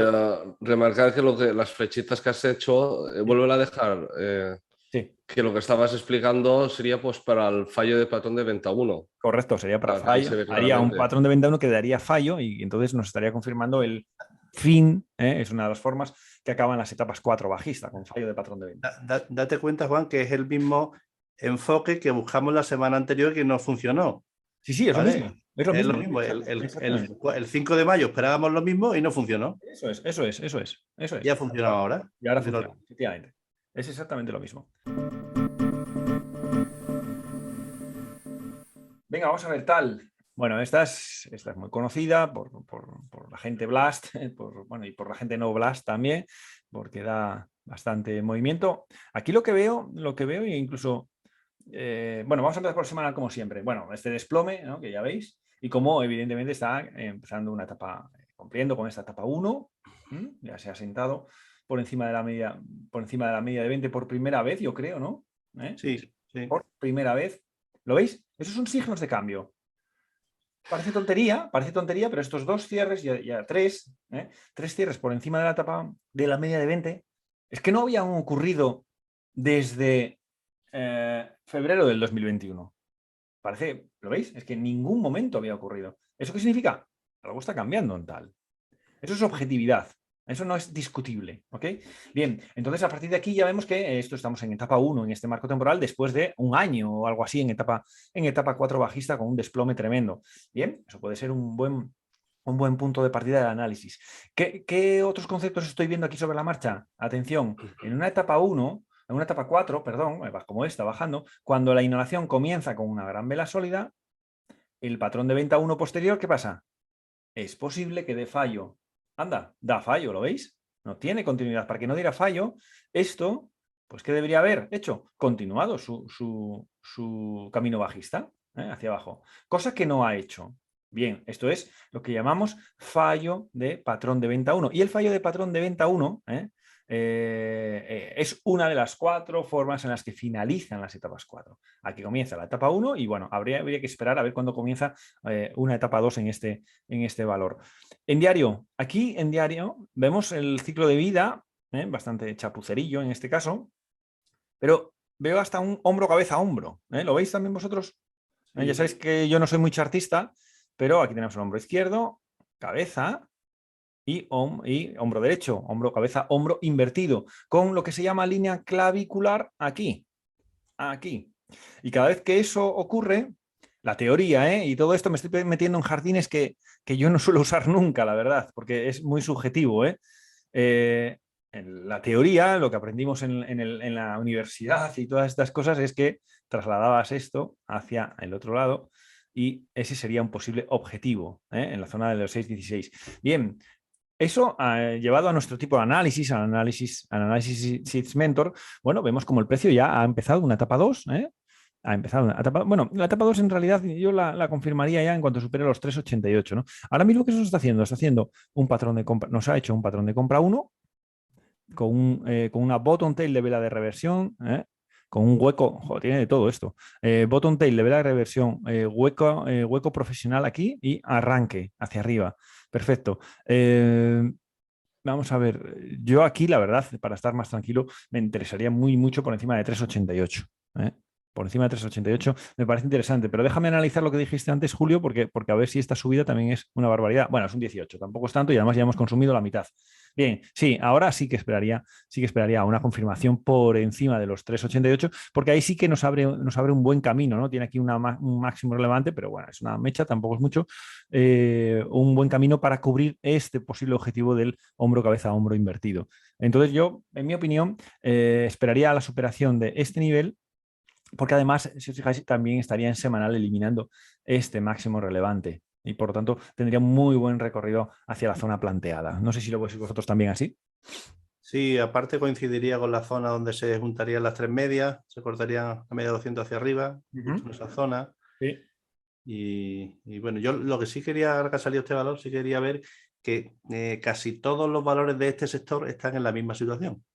remarcar que las flechitas que has hecho, vuelve a dejar que lo que estabas explicando sería pues para el fallo de patrón de venta 1. Correcto, sería para fallo. Haría un patrón de venta 1 que daría fallo y entonces nos estaría confirmando el fin, es una de las formas que acaban las etapas 4 bajista, con fallo de patrón de venta. Date cuenta, Juan, que es el mismo enfoque que buscamos la semana anterior que no funcionó. Sí, es ¿vale? lo mismo. Es lo mismo. El 5 de mayo esperábamos lo mismo y no funcionó. Eso es. Ya ha funcionado ahora. Y ahora funciona, efectivamente. Es exactamente lo mismo. Venga, vamos a ver tal. Bueno, esta es muy conocida por la gente Blast, y por la gente no Blast también, porque da bastante movimiento. Aquí lo que veo, e incluso, vamos a empezar por semanal como siempre. Bueno, este desplome, ¿no? Que ya veis, y como evidentemente está empezando una etapa, cumpliendo con esta etapa 1, ya se ha sentado por encima de la media, de 20 por primera vez, yo creo, ¿no? Sí. Por primera vez. ¿Lo veis? Esos son signos de cambio. Parece tontería, pero estos dos cierres, ya tres cierres por encima de la etapa de la media de 20, es que no habían ocurrido desde febrero del 2021. Parece, ¿lo veis? Es que en ningún momento había ocurrido. ¿Eso qué significa? Algo está cambiando en tal. Eso es objetividad. Eso no es discutible, ¿ok? Bien, entonces a partir de aquí ya vemos que estamos en etapa 1 en este marco temporal después de un año o algo así en etapa 4 bajista con un desplome tremendo. Bien, eso puede ser un buen punto de partida del análisis. ¿Qué otros conceptos estoy viendo aquí sobre la marcha? Atención, en una etapa 4, como esta, bajando, cuando la inhalación comienza con una gran vela sólida, el patrón de venta 1 posterior, ¿qué pasa? Es posible que dé fallo. Anda, da fallo, ¿lo veis? No tiene continuidad. Para que no diera fallo, esto, pues ¿qué debería haber hecho? Continuado su camino bajista hacia abajo. Cosa que no ha hecho. Bien, esto es lo que llamamos fallo de patrón de venta 1. Y el fallo de patrón de venta 1 es una de las 4 formas en las que finalizan las etapas 4. Aquí comienza la etapa 1 y bueno, habría que esperar a ver cuándo comienza una etapa 2 en este valor. En diario, aquí en diario vemos el ciclo de vida, bastante chapucerillo en este caso, pero veo hasta un hombro-cabeza-hombro. ¿Lo veis también vosotros? Sí. Ya sabéis que yo no soy muy chartista, pero aquí tenemos el hombro izquierdo, cabeza y hombro derecho, hombro, cabeza, hombro invertido, con lo que se llama línea clavicular aquí. Y cada vez que eso ocurre, la teoría, y todo esto me estoy metiendo en jardines que yo no suelo usar nunca, la verdad, porque es muy subjetivo. En la teoría, lo que aprendimos en la universidad y todas estas cosas es que trasladabas esto hacia el otro lado y ese sería un posible objetivo en la zona de los 6.16. Bien, eso llevado a nuestro tipo de análisis, al análisis Seeds Mentor, bueno, vemos como el precio ya ha empezado una etapa 2, ha empezado una etapa, bueno, la etapa 2 en realidad yo la confirmaría ya en cuanto supere los 3.88, ¿no? Ahora mismo, ¿qué eso está haciendo un patrón de compra, nos ha hecho un patrón de compra 1 con una bottom tail de vela de reversión, con un hueco, joder, tiene de todo esto. Bottom tail de vela de reversión, hueco profesional aquí y arranque hacia arriba. Perfecto. Vamos a ver, yo aquí, la verdad, para estar más tranquilo, me interesaría mucho por encima de 3,88. ¿Eh? Por encima de 3,88 me parece interesante, pero déjame analizar lo que dijiste antes, Julio, porque a ver si esta subida también es una barbaridad. Bueno, es un 18, tampoco es tanto y además ya hemos consumido la mitad. Bien, sí, ahora sí que esperaría una confirmación por encima de los 3,88, porque ahí sí que nos abre un buen camino, ¿no? Tiene aquí un máximo relevante, pero bueno, es una mecha, tampoco es mucho, un buen camino para cubrir este posible objetivo del hombro, cabeza, hombro invertido. Entonces yo, en mi opinión, esperaría la superación de este nivel, porque además, si os fijáis, también estaría en semanal eliminando este máximo relevante y por lo tanto tendría muy buen recorrido hacia la zona planteada. No sé si lo veis vosotros también así. Sí, aparte coincidiría con la zona donde se juntarían las tres medias, se cortarían a media 200 hacia arriba, justo en esa zona. Sí. Y bueno, yo lo que sí quería, ahora que ha salido este valor, sí quería ver que casi todos los valores de este sector están en la misma situación,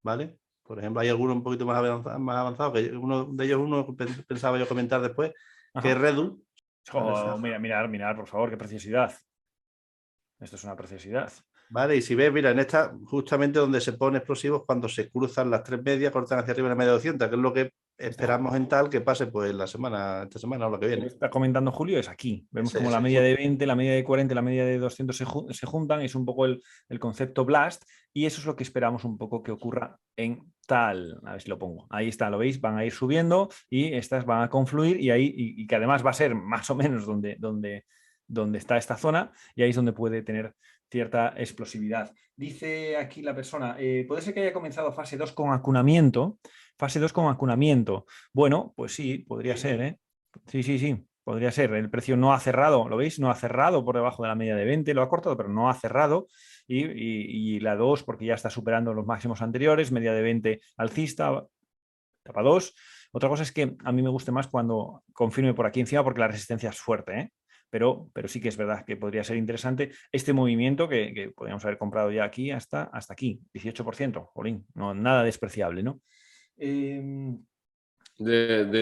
¿vale? Por ejemplo, hay algunos un poquito más avanzados, que uno de ellos pensaba yo comentar después, que es Redu. Oh, mirar, por favor, qué preciosidad. Esto es una preciosidad. Vale, y si ves, mira, en esta, justamente donde se pone explosivos, cuando se cruzan las tres medias, cortan hacia arriba la media 200, que es lo que esperamos en tal que pase pues esta semana o la que Lo que viene. está comentando Julio es aquí. Vemos como la Ese. media de 20, la media de 40 y la media de 200 se juntan. Es un poco el concepto blast y eso es lo que esperamos un poco que ocurra en tal. A ver si lo pongo. Ahí está, lo veis, van a ir subiendo y estas van a confluir y ahí, y que además va a ser más o menos donde está esta zona y ahí es donde puede tener cierta explosividad. Dice aquí la persona, puede ser que haya comenzado fase 2 con acunamiento. Fase 2 con acunamiento. Bueno, pues sí, podría ser, ¿eh? Sí, podría ser. El precio no ha cerrado, ¿lo veis? No ha cerrado por debajo de la media de 20, lo ha cortado, pero no ha cerrado. Y la 2, porque ya está superando los máximos anteriores, media de 20 alcista, etapa 2. Otra cosa es que a mí me guste más cuando confirme por aquí encima, porque la resistencia es fuerte, ¿eh? Pero sí que es verdad que podría ser interesante este movimiento que podríamos haber comprado ya aquí hasta aquí, 18%, jolín, no, nada despreciable, ¿no? De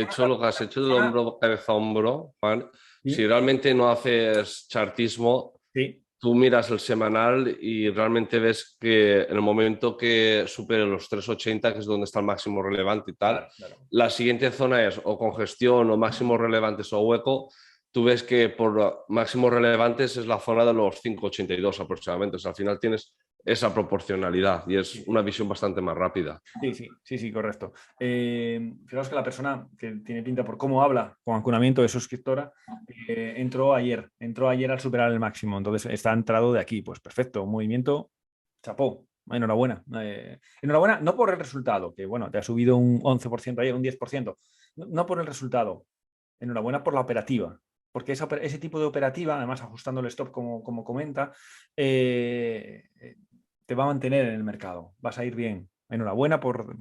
hecho, lo que has hecho del hombro, cabeza, hombro, Juan, si Sí, realmente no haces chartismo, sí, tú miras el semanal y realmente ves que en el momento que supere los 380, que es donde está el máximo relevante y tal, claro. la siguiente zona es o congestión o máximos relevantes o hueco. Tú ves que por máximos relevantes es la zona de los 5,82 aproximadamente. O sea, al final tienes esa proporcionalidad y es una visión bastante más rápida. Sí, correcto. Fijaos que la persona que tiene pinta por cómo habla con acunamiento de suscriptora entró ayer al superar el máximo. Entonces está entrado de aquí. Pues perfecto, un movimiento, chapó. Enhorabuena. Enhorabuena, no por el resultado, que bueno, te ha subido un 11% ayer, un 10%. No por el resultado. Enhorabuena por la operativa. Porque ese tipo de operativa, además ajustando el stop como comenta, te va a mantener en el mercado. Vas a ir bien. Enhorabuena por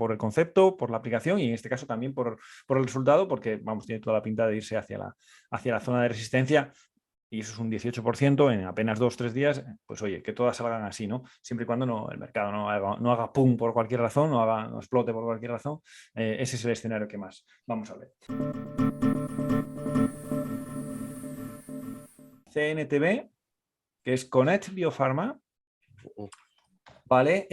el concepto, por la aplicación y en este caso también por el resultado, porque vamos, tiene toda la pinta de irse hacia la zona de resistencia y eso es un 18% en apenas 2-3 días. Pues oye, que todas salgan así, ¿no? Siempre y cuando el mercado no haga pum por cualquier razón, no explote por cualquier razón. Ese es el escenario que más vamos a ver. CNTB, que es Connect Biopharma. Vale,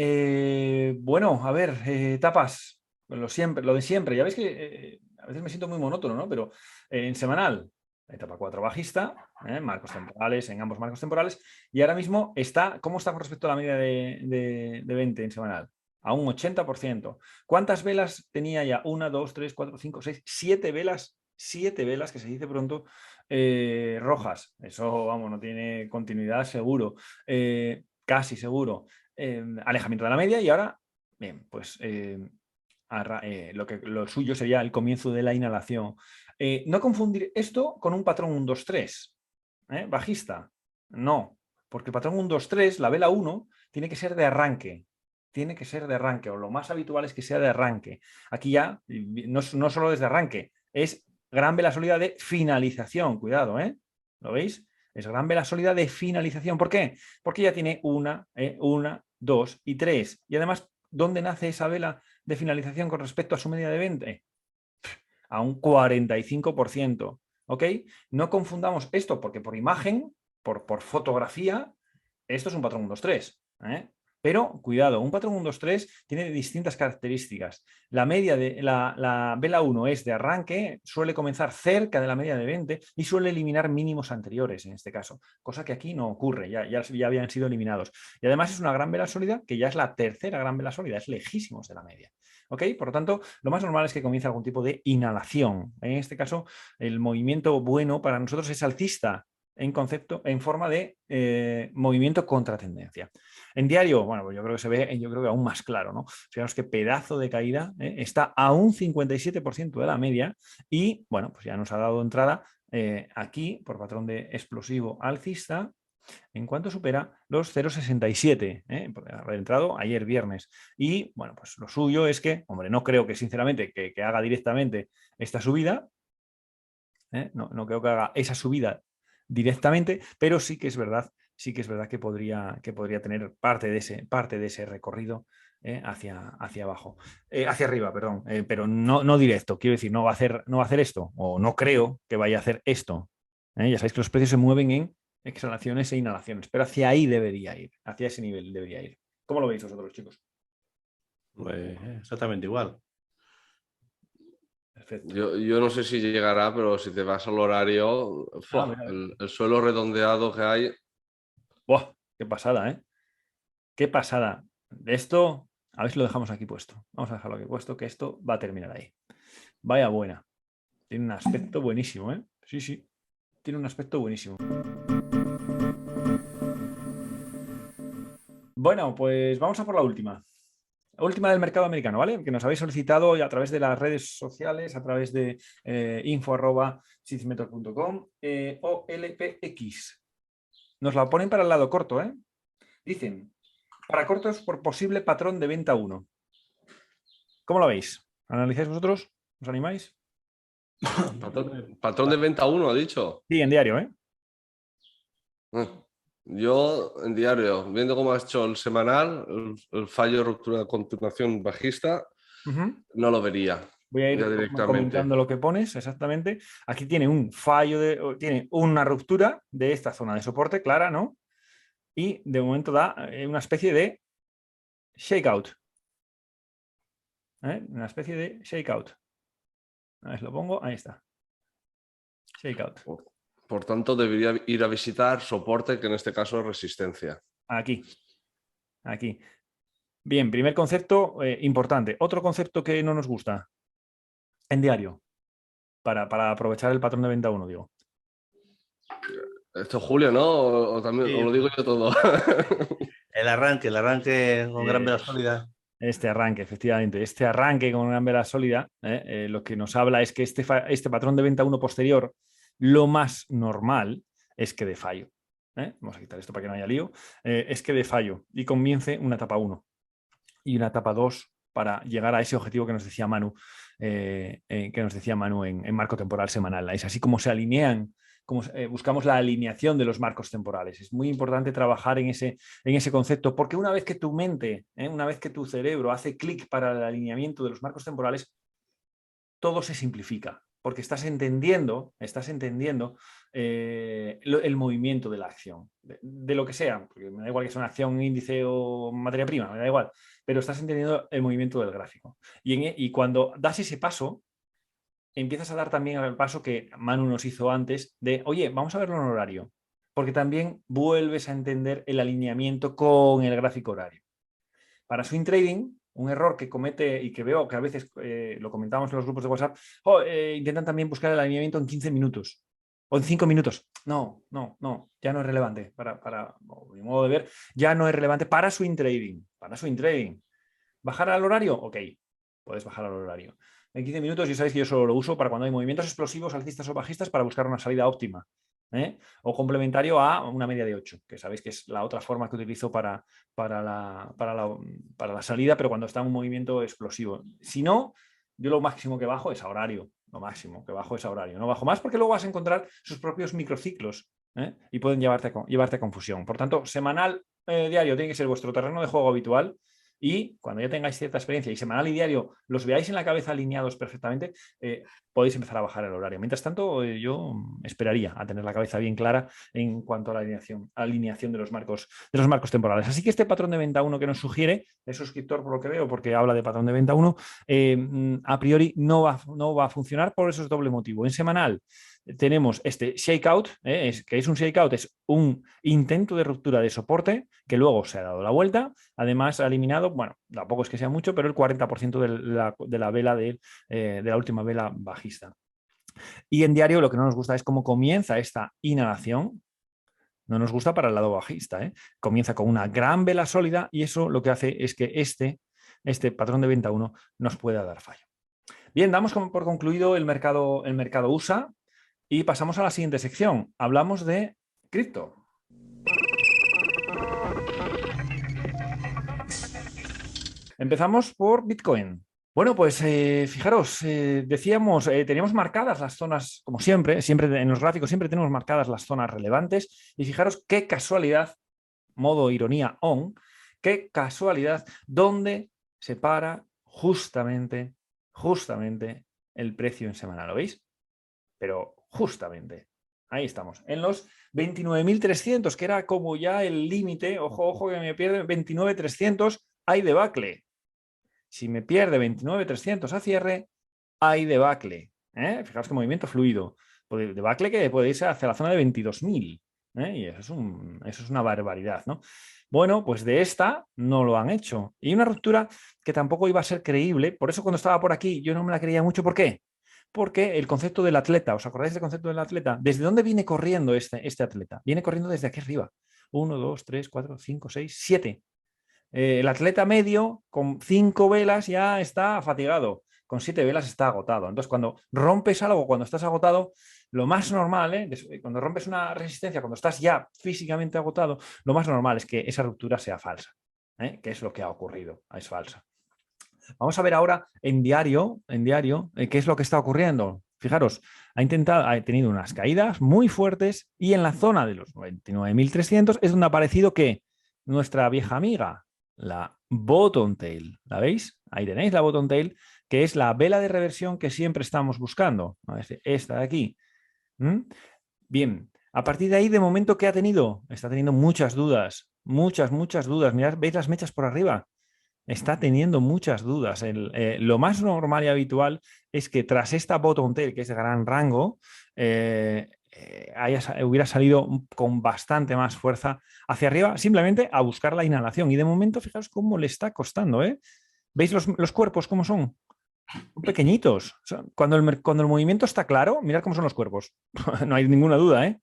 bueno, a ver, tapas, lo de siempre. Ya veis que a veces me siento muy monótono, ¿no? Pero en semanal, etapa 4 bajista, marcos temporales, en ambos marcos temporales, y ahora mismo ¿cómo está con respecto a la media de 20 en semanal? A un 80%. ¿Cuántas velas tenía ya? 1, 2, 3, 4, 5, 6, 7 velas, 7 velas, que se dice pronto, rojas. Eso, vamos, no tiene continuidad seguro, casi seguro. Alejamiento de la media y ahora, bien, pues lo suyo sería el comienzo de la inhalación. No confundir esto con un patrón 1-2-3, bajista. No, porque el patrón 1-2-3, la vela 1, tiene que ser de arranque. Tiene que ser de arranque, o lo más habitual es que sea de arranque. Aquí ya, no solo es de arranque, es gran vela sólida de finalización. Cuidado, ¿eh? ¿Lo veis? Es gran vela sólida de finalización. ¿Por qué? Porque ya tiene una, 2 y 3. Y además, ¿dónde nace esa vela de finalización con respecto a su media de 20? A un 45%. ¿Ok? No confundamos esto porque por imagen, por fotografía, esto es un patrón 1-2-3. Pero, cuidado, un patrón 1-2-3 tiene distintas características. La media de la vela 1 es de arranque, suele comenzar cerca de la media de 20 y suele eliminar mínimos anteriores en este caso, cosa que aquí no ocurre, ya habían sido eliminados. Y además es una gran vela sólida que ya es la tercera gran vela sólida, es lejísimos de la media. ¿Ok? Por lo tanto, lo más normal es que comience algún tipo de inhalación. En este caso, el movimiento bueno para nosotros es alcista en concepto, en forma de movimiento contra tendencia. En diario, bueno, pues yo creo que se ve, yo creo que aún más claro, ¿no? Fijaros qué pedazo de caída, está a un 57% de la media y, bueno, pues ya nos ha dado entrada aquí por patrón de explosivo alcista en cuanto supera los 0,67, por haber entrado ayer viernes. Y, bueno, pues lo suyo es que, hombre, no creo que sinceramente que haga directamente esta subida, no creo que haga esa subida directamente, pero sí que es verdad que podría tener parte de ese recorrido hacia abajo, hacia arriba, perdón, pero no directo. Quiero decir, no va a hacer esto, o no creo que vaya a hacer esto. Ya sabéis que los precios se mueven en exhalaciones e inhalaciones, pero hacia ahí debería ir, hacia ese nivel debería ir. ¿Cómo lo veis vosotros, chicos? Pues exactamente igual. Perfecto. Yo no sé si llegará, pero si te vas al horario, el suelo redondeado que hay. ¡Buah! ¡Qué pasada, eh! ¡Qué pasada! De esto, a ver si lo dejamos aquí puesto. Vamos a dejarlo aquí puesto, que esto va a terminar ahí. Vaya buena. Tiene un aspecto buenísimo, ¿eh? Sí, sí. Tiene un aspecto buenísimo. Bueno, pues vamos a por la última. La última del mercado americano, ¿vale? Que nos habéis solicitado a través de las redes sociales, a través de info@sysmetor.com, OLPX. Nos la ponen para el lado corto, ¿eh? Dicen, para cortos por posible patrón de venta 1. ¿Cómo lo veis? ¿Analizáis vosotros? ¿Os animáis? Patrón de venta 1, ha dicho. Sí, en diario, ¿eh? Yo en diario, viendo cómo ha hecho el semanal, el fallo de ruptura de continuación bajista, no lo vería. Voy a ir comentando lo que pones exactamente. Aquí tiene un fallo, tiene una ruptura de esta zona de soporte clara, ¿no? Y de momento da una especie de shakeout. Una especie de shakeout. A ver, lo pongo, ahí está. Shakeout. Por tanto, debería ir a visitar soporte, que en este caso es resistencia. Aquí. Bien, primer concepto importante. Otro concepto que no nos gusta. En diario. Para aprovechar el patrón de venta 1, digo. Esto es Julio, ¿no? O también, o lo digo yo todo. El arranque con gran vela sólida. Este arranque, efectivamente, este arranque con gran vela sólida, lo que nos habla es que este patrón de venta 1 posterior, lo más normal es que dé fallo. Vamos a quitar esto para que no haya lío. Es que dé fallo y comience una etapa 1 y una etapa 2 para llegar a ese objetivo que nos decía Manu, en marco temporal semanal. Es así como se alinean, como buscamos la alineación de los marcos temporales. Es muy importante trabajar en ese concepto, porque una vez que tu mente, una vez que tu cerebro hace clic para el alineamiento de los marcos temporales, todo se simplifica, porque estás entendiendo el movimiento de la acción, de lo que sea, porque me da igual que sea una acción, índice o materia prima, me da igual, pero estás entendiendo el movimiento del gráfico. Y cuando das ese paso, empiezas a dar también el paso que Manu nos hizo antes de, oye, vamos a verlo en horario, porque también vuelves a entender el alineamiento con el gráfico horario. Para swing trading, un error que comete y que veo que a veces lo comentamos en los grupos de WhatsApp, intentan también buscar el alineamiento en 15 minutos o en 5 minutos. No, ya no es relevante. Para mi modo de ver, ya no es relevante para swing trading. ¿Bajar al horario? Ok, puedes bajar al horario. En 15 minutos, ya sabéis que yo solo lo uso para cuando hay movimientos explosivos, alcistas o bajistas, para buscar una salida óptima. O complementario a una media de 8, que sabéis que es la otra forma que utilizo para la salida, pero cuando está en un movimiento explosivo. Si no, yo lo máximo que bajo es a horario. Lo máximo que bajo es a horario. No bajo más porque luego vas a encontrar sus propios microciclos y pueden llevarte a confusión. Por tanto, semanal, diario, tiene que ser vuestro terreno de juego habitual. y cuando ya tengáis cierta experiencia y semanal y diario los veáis en la cabeza alineados perfectamente, podéis empezar a bajar el horario. Mientras tanto, yo esperaría a tener la cabeza bien clara en cuanto a la alineación de los marcos temporales. Así que este patrón de venta 1 que nos sugiere el suscriptor, por lo que veo, porque habla de patrón de venta 1, a priori no va a funcionar por eso es doble motivo. En semanal tenemos este shakeout, que es un shakeout, es un intento de ruptura de soporte que luego se ha dado la vuelta. Además, ha eliminado, bueno, tampoco es que sea mucho, pero el 40% de la vela de la última vela bajista. Y en diario lo que no nos gusta es cómo comienza esta inhalación. No nos gusta para el lado bajista, ¿eh? Comienza con una gran vela sólida y eso lo que hace es que este patrón de venta 1 nos pueda dar fallo. Bien, damos por concluido el mercado USA y pasamos a la siguiente sección. Hablamos de cripto. Empezamos por Bitcoin. Bueno, pues fijaros, decíamos, teníamos marcadas las zonas, como siempre en los gráficos siempre tenemos marcadas las zonas relevantes y fijaros qué casualidad, modo ironía on, qué casualidad, donde se para justamente el precio en semanal, ¿lo veis? Pero justamente, ahí estamos, en los 29.300, que era como ya el límite, ojo que me pierde 29.300, hay debacle. Si me pierde 29.300 a cierre, hay debacle. Fijaos qué movimiento fluido. Debacle que puede irse hacia la zona de 22.000. Y eso es una barbaridad, ¿no? Bueno, pues de esta no lo han hecho. Y una ruptura que tampoco iba a ser creíble. Por eso cuando estaba por aquí yo no me la creía mucho. ¿Por qué? Porque el concepto del atleta, ¿os acordáis del concepto del atleta? ¿Desde dónde viene corriendo este atleta? Viene corriendo desde aquí arriba. 1, 2, 3, 4, 5, 6, 7. El atleta medio con 5 velas ya está fatigado, con 7 velas está agotado. Entonces, cuando rompes algo, cuando estás agotado, lo más normal, cuando rompes una resistencia, cuando estás ya físicamente agotado, lo más normal es que esa ruptura sea falsa, que es lo que ha ocurrido, es falsa. Vamos a ver ahora en diario, qué es lo que está ocurriendo. Fijaros, ha tenido unas caídas muy fuertes y en la zona de los 29.300 es donde ha aparecido que nuestra vieja amiga, la bottom tail, ¿la veis? Ahí tenéis la bottom tail, que es la vela de reversión que siempre estamos buscando. Esta de aquí. Bien, a partir de ahí, de momento, ¿qué ha tenido? Está teniendo muchas dudas, muchas dudas. Mirad, ¿veis las mechas por arriba? Está teniendo muchas dudas. Lo más normal y habitual es que tras esta bottom tail, que es de gran rango, hubiera salido con bastante más fuerza hacia arriba, simplemente a buscar la inhalación. Y de momento, fijaos cómo le está costando. ¿Veis los cuerpos cómo son? Son pequeñitos. O sea, cuando el movimiento está claro, mirad cómo son los cuerpos. No hay ninguna duda,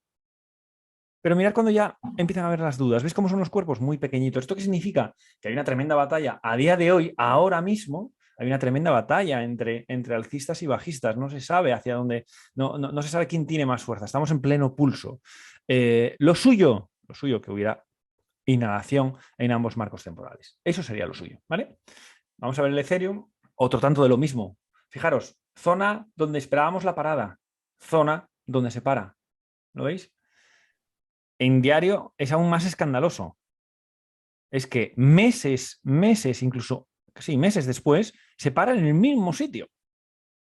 Pero mirad cuando ya empiezan a ver las dudas. ¿Veis cómo son los cuerpos? Muy pequeñitos. ¿Esto qué significa? Que hay una tremenda batalla. A día de hoy, ahora mismo, hay una tremenda batalla entre alcistas y bajistas. No se sabe hacia dónde, no se sabe quién tiene más fuerza. Estamos en pleno pulso. Lo suyo que hubiera inhalación en ambos marcos temporales. Eso sería lo suyo, ¿vale? Vamos a ver el Ethereum. Otro tanto de lo mismo. Fijaros, zona donde esperábamos la parada. Zona donde se para. ¿Lo veis? En diario es aún más escandaloso. Es que meses, incluso, sí, meses después, se paran en el mismo sitio.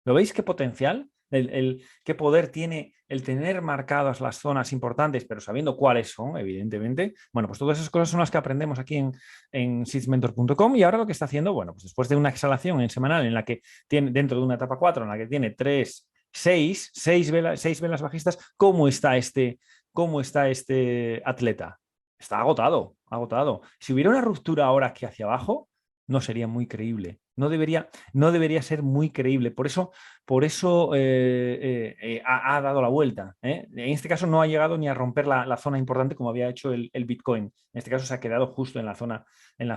¿Lo veis qué potencial? Qué poder tiene el tener marcadas las zonas importantes, pero sabiendo cuáles son, evidentemente. Bueno, pues todas esas cosas son las que aprendemos aquí en seedsmentor.com y ahora lo que está haciendo, bueno, pues después de una exhalación en semanal en la que tiene, dentro de una etapa 4, en la que tiene 6 velas bajistas, ¿cómo está este atleta? Está agotado. Si hubiera una ruptura ahora aquí hacia abajo, no sería muy creíble. No debería ser muy creíble. Por eso ha dado la vuelta. En este caso no ha llegado ni a romper la zona importante como había hecho el Bitcoin. En este caso se ha quedado justo en la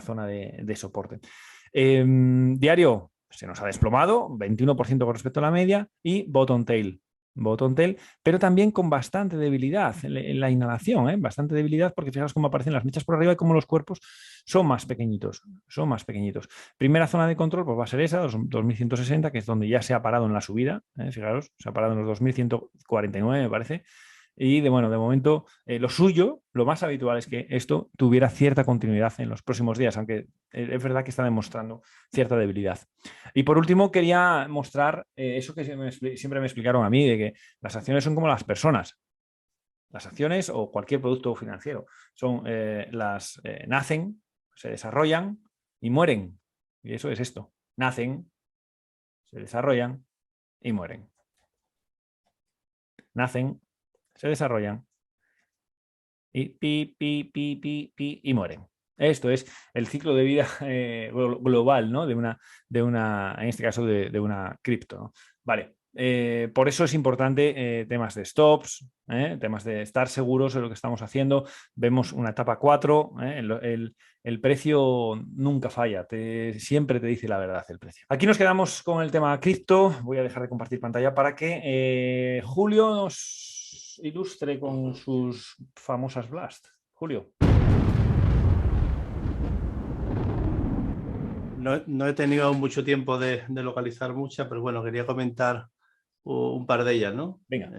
zona de soporte. Diario se nos ha desplomado, 21% con respecto a la media y bottom tail, pero también con bastante debilidad en la inhalación, bastante debilidad porque fijaos cómo aparecen las mechas por arriba y cómo los cuerpos son más pequeñitos. Primera zona de control pues va a ser esa, 2160, que es donde ya se ha parado en la subida, fijaros, se ha parado en los 2149 me parece, Y de momento, lo suyo, lo más habitual es que esto tuviera cierta continuidad en los próximos días, aunque es verdad que está demostrando cierta debilidad. Y por último, quería mostrar eso que siempre me explicaron a mí, de que las acciones son como las personas. Las acciones o cualquier producto financiero nacen, se desarrollan y mueren. Y eso es esto. Nacen, se desarrollan y mueren. Nacen, se desarrollan y y mueren. Esto es el ciclo de vida global, ¿no? En este caso, de una cripto, ¿no? Vale. Por eso es importante temas de stops, temas de estar seguros de lo que estamos haciendo. Vemos una etapa 4, el precio nunca falla, siempre te dice la verdad el precio. Aquí nos quedamos con el tema cripto. Voy a dejar de compartir pantalla para que Julio nos ilustre con sus famosas Blast. Julio. No he tenido aún mucho tiempo de localizar muchas, pero bueno, quería comentar un par de ellas, ¿no? Venga.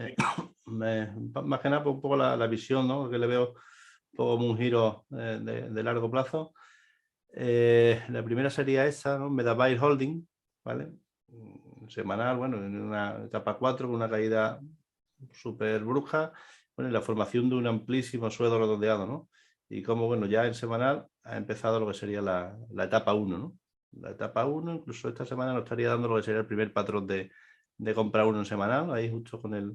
Más que nada por un poco la visión, ¿no? Porque le veo un poco como un giro de largo plazo. La primera sería esa, ¿no? Medabyte Holding, ¿vale? Semanal, bueno, en una etapa 4 con una caída súper brusca, bueno, y la formación de un amplísimo suelo redondeado, ¿no? Y como, bueno, ya en semanal ha empezado lo que sería la etapa 1, ¿no? La etapa 1, incluso esta semana nos estaría dando lo que sería el primer patrón de comprar uno en semanal, ahí justo con el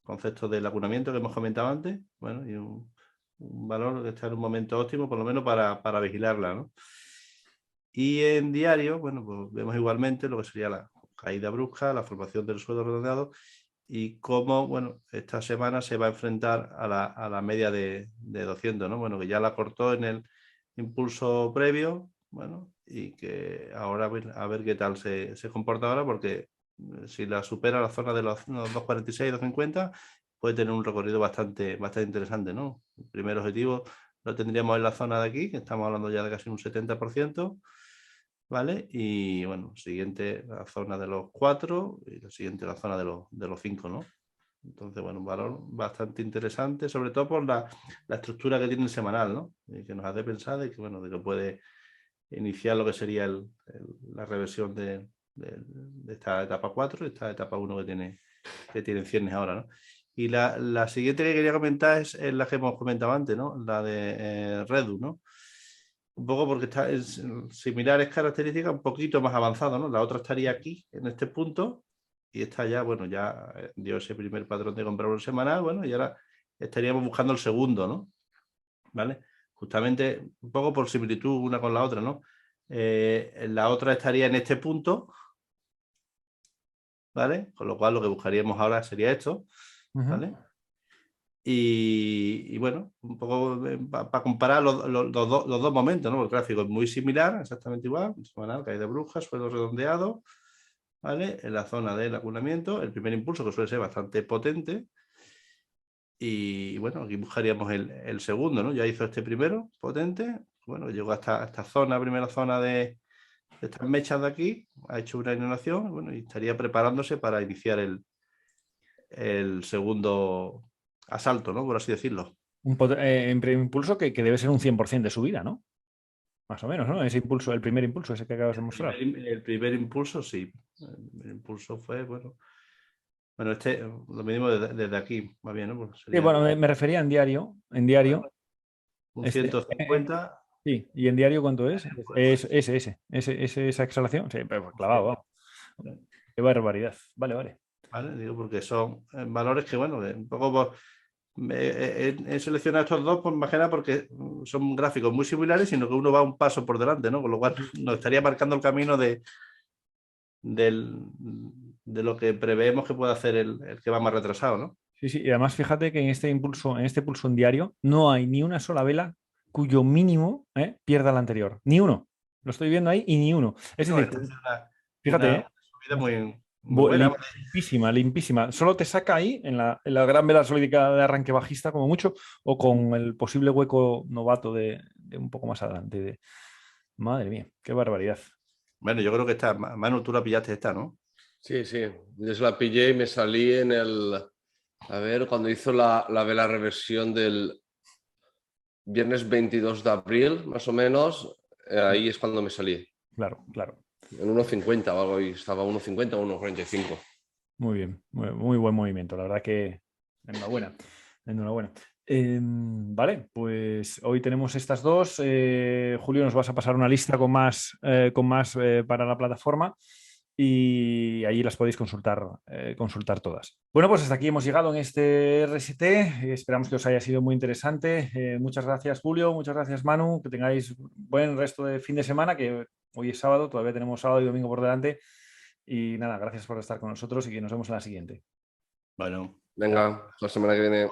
concepto del acunamiento que hemos comentado antes, bueno, y un valor que está en un momento óptimo, por lo menos para vigilarla, ¿no? Y en diario, bueno, pues vemos igualmente lo que sería la caída brusca, la formación del suelo redondeado y cómo, bueno, esta semana se va a enfrentar a la media de 200, ¿no? Bueno, que ya la cortó en el impulso previo, bueno, y que ahora a ver qué tal se comporta ahora, porque si la supera la zona de los 246, 250, puede tener un recorrido bastante interesante, ¿no? El primer objetivo lo tendríamos en la zona de aquí, que estamos hablando ya de casi un 70%, ¿vale? Y bueno, siguiente la zona de los 4 y la siguiente la zona de los 5, ¿no? Entonces, bueno, un valor bastante interesante, sobre todo por la estructura que tiene el semanal, ¿no? Y que nos hace pensar de que, bueno, de que puede iniciar lo que sería la reversión de esta etapa 4 y esta etapa 1 que tiene en ciernes ahora, ¿no? Y la siguiente que quería comentar es la que hemos comentado antes, ¿no? La de Redu, ¿no? Un poco porque está en similares características, un poquito más avanzado, ¿no? La otra estaría aquí, en este punto, y esta ya, bueno, ya dio ese primer patrón de comprar un semanal, bueno, y ahora estaríamos buscando el segundo, ¿no? ¿Vale? Justamente un poco por similitud una con la otra, ¿no? La otra estaría en este punto, ¿vale? Con lo cual lo que buscaríamos ahora sería esto, ¿vale? Y bueno, un poco para comparar los dos momentos, ¿no? El gráfico es muy similar, exactamente igual, semanal, caída brusca, suelo redondeado, ¿vale? En la zona del acumulamiento, el primer impulso que suele ser bastante potente. Y bueno, aquí buscaríamos el segundo, ¿no? Ya hizo este primero, potente, bueno, llegó hasta esta zona, primera zona de estas mechas de aquí, ha hecho una inhalación, bueno, y estaría preparándose para iniciar el segundo asalto, ¿no? Por así decirlo. En primer impulso que debe ser un 100% de subida, ¿no? Más o menos, ¿no? Ese impulso, el primer impulso, ese que acabas de mostrar. El primer impulso, sí. El primer impulso fue, bueno, este lo medimos desde aquí, más bien, ¿no? Pues Sí, sería bueno, me refería en diario. En diario. un 150. Sí, ¿y en diario cuánto es? Esa exhalación. Sí, pero clavado, vamos. Qué barbaridad. Vale. ¿Vale? Digo, porque son valores que, bueno, un poco he seleccionado estos dos, pues más que nada porque son gráficos muy similares, sino que uno va un paso por delante, ¿no? Con lo cual nos estaría marcando el camino de lo que preveemos que puede hacer el que va más retrasado, ¿no? Sí, y además fíjate que en este pulso en diario no hay ni una sola vela cuyo mínimo pierda la anterior. Ni uno. Lo estoy viendo ahí y ni uno. Es No, decir, esta es fíjate, una subida muy buena. limpísima. Solo te saca ahí en la gran vela solídica de arranque bajista, como mucho, o con el posible hueco novato de un poco más adelante. Madre mía, qué barbaridad. Bueno, yo creo que esta, Manu, tú la pillaste esta, ¿no? Sí, yo se la pillé y me salí en el A ver, cuando hizo la vela reversión del viernes 22 de abril, más o menos, ahí es cuando me salí. Claro, claro. En 1,50 o algo, y estaba 1,50 o 1,45. Muy bien, muy buen movimiento. La verdad que enhorabuena. Enhorabuena. Vale, pues hoy tenemos estas dos. Julio, nos vas a pasar una lista con más para la plataforma y ahí las podéis consultar todas. Bueno, pues hasta aquí hemos llegado en este RST. Esperamos que os haya sido muy interesante. Muchas gracias, Julio. Muchas gracias, Manu. Que tengáis buen resto de fin de semana, que hoy es sábado, todavía tenemos sábado y domingo por delante. Y nada, gracias por estar con nosotros y que nos vemos en la siguiente. Bueno. Venga, la semana que viene.